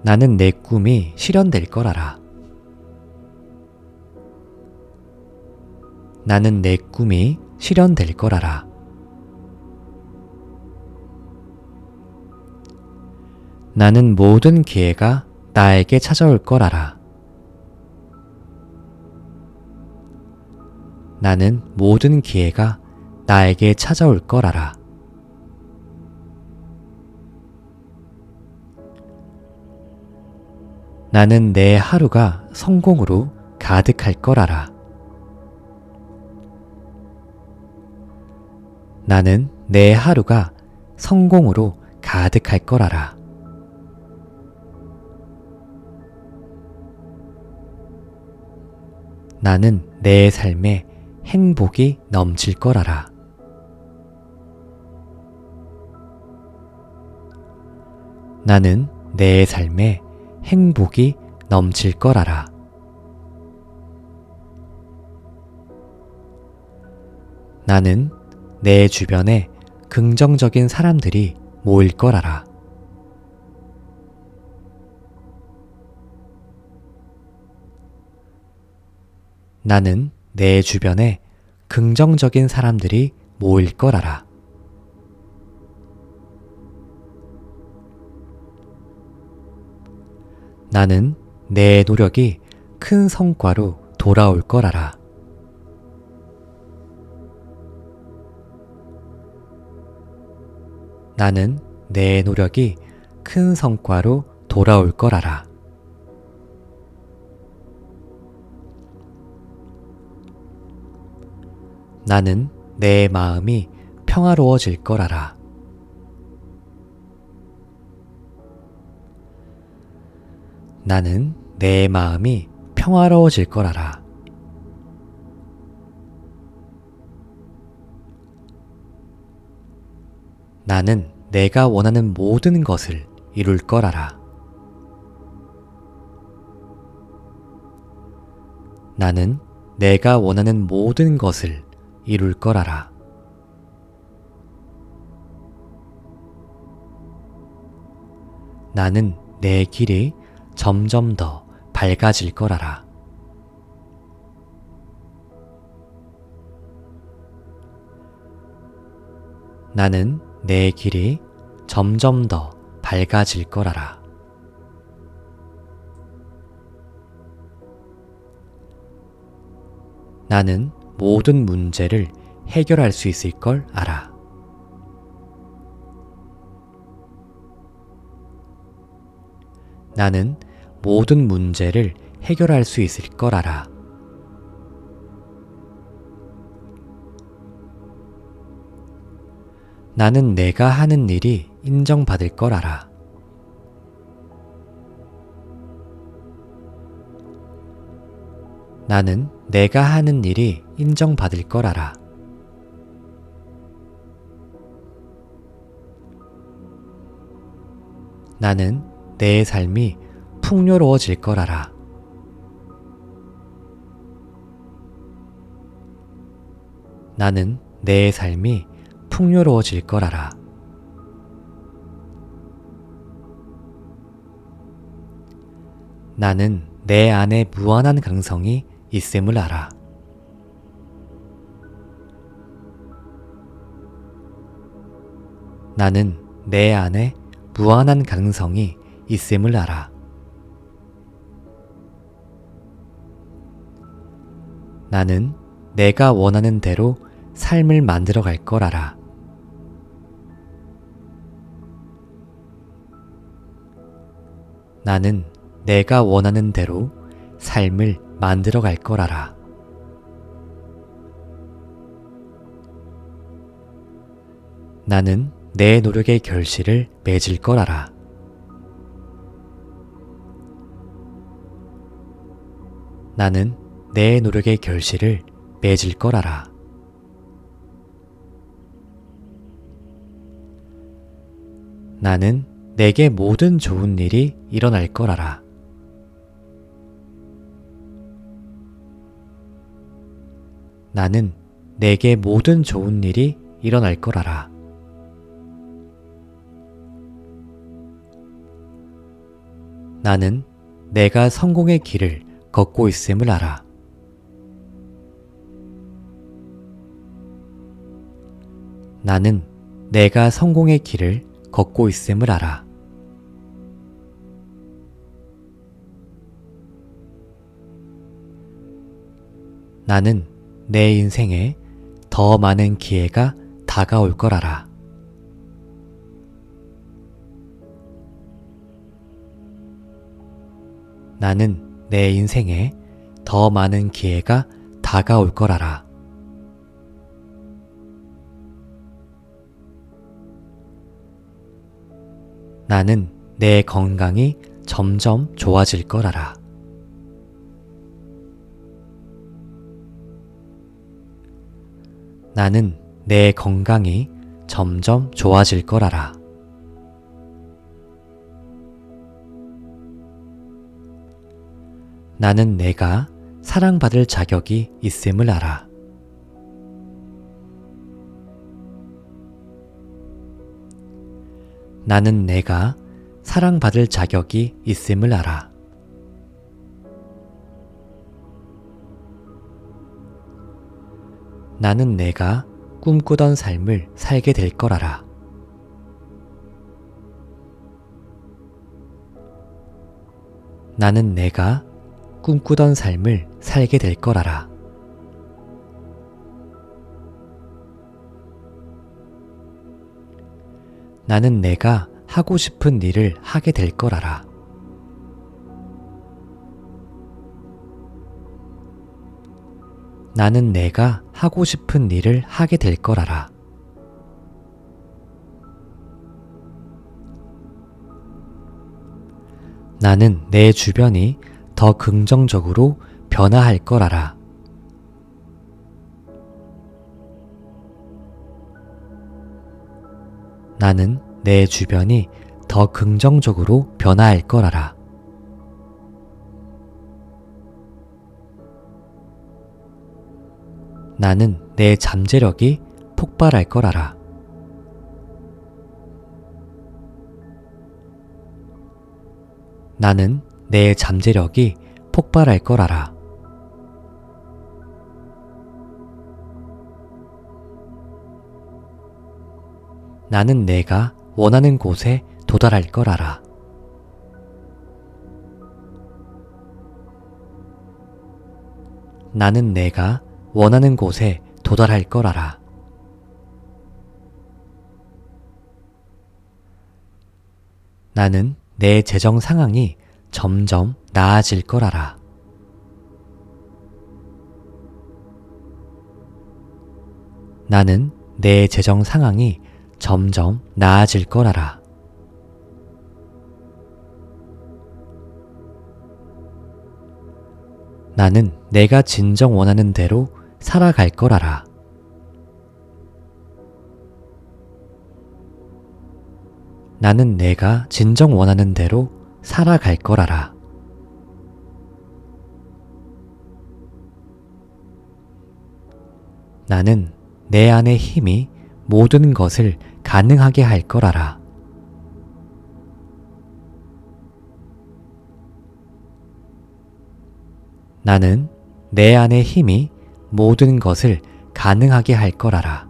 나는 내 꿈이 실현될 걸 알아. 나는 내 꿈이 실현될 걸 알아. 나는 모든 기회가 나에게 찾아올 걸 알아. 나는 모든 기회가 나에게 찾아올 걸 알아. 나는 내 하루가 성공으로 가득할 걸 알아. 나는 내 하루가 성공으로 가득할 걸 알아. 나는 내 삶에 행복이 넘칠 걸 알아. 나는 내 삶에 행복이 넘칠 걸 알아. 나는 내 주변에 긍정적인 사람들이 모일 걸 알아. 나는 내 주변에 긍정적인 사람들이 모일 걸 알아. 나는 내 노력이 큰 성과로 돌아올 걸 알아. 나는 내 노력이 큰 성과로 돌아올 걸 알아. 나는 내 마음이 평화로워질 걸 알아. 나는 내 마음이 평화로워질 걸 알아. 나는 내가 원하는 모든 것을 이룰 걸 알아. 나는 내가 원하는 모든 것을 이룰 걸 알아. 나는 내 길이 점점 더 밝아질 걸 알아. 나는 내 길이 점점 더 밝아질 걸 알아. 나는 모든 문제를 해결할 수 있을 걸 알아. 나는 모든 문제를 해결할 수 있을 걸 알아. 나는 내가 하는 일이 인정받을 걸 알아. 나는 내가 하는 일이 인정받을 걸 알아. 나는 내 삶이 풍요로워질 걸 알아. 나는 내 삶이 풍요로워질 걸 알아. 나는 내 안에 무한한 가능성이 있음을 알아. 나는 내 안에 무한한 가능성이 있음을 알아. 나는 내가 원하는 대로 삶을 만들어 갈 걸 알아. 나는 내가 원하는 대로 삶을 만들어 갈 걸 알아. 나는 내 노력의 결실을 맺을 걸 알아. 나는 내 노력의 결실을 맺을 걸 알아. 나는 내게 모든 좋은 일이 일어날 걸 알아. 나는 내게 모든 좋은 일이 일어날 걸 알아. 나는 내가 성공의 길을 걷고 있음을 알아. 나는 내가 성공의 길을 걷고 있음을 알아. 나는 내 인생에 더 많은 기회가 다가올 걸 알아. 나는 내 인생에 더 많은 기회가 다가올 걸 알아. 나는 내 건강이 점점 좋아질 걸 알아. 나는 내 건강이 점점 좋아질 걸 알아. 나는 내가 사랑받을 자격이 있음을 알아. 나는 내가 사랑받을 자격이 있음을 알아. 나는 내가 꿈꾸던 삶을 살게 될 걸 알아. 나는 내가 꿈꾸던 삶을 살게 될 걸 알아. 나는 내가 하고 싶은 일을 하게 될 걸 알아. 나는 내가 하고 싶은 일을 하게 될 걸 알아. 나는 내 주변이 더 긍정적으로 변화할 걸 알아. 나는 내 주변이 더 긍정적으로 변화할 걸 알아. 나는 내 잠재력이 폭발할 걸 알아. 나는 내 잠재력이 폭발할 걸 알아. 나는 내가 원하는 곳에 도달할 걸 알아. 나는 내가 원하는 곳에 도달할 걸 알아. 나는 내 재정 상황이 점점 나아질 걸 알아. 나는 내 재정 상황이 점점 나아질 걸 알아. 나는 내가 진정 원하는 대로 살아갈 걸 알아. 나는 내가 진정 원하는 대로 살아갈 걸 알아. 나는 내 안의 힘이 모든 것을 가능하게 할 걸 알아. 나는 내 안의 힘이 모든 것을 가능하게 할 걸 알아.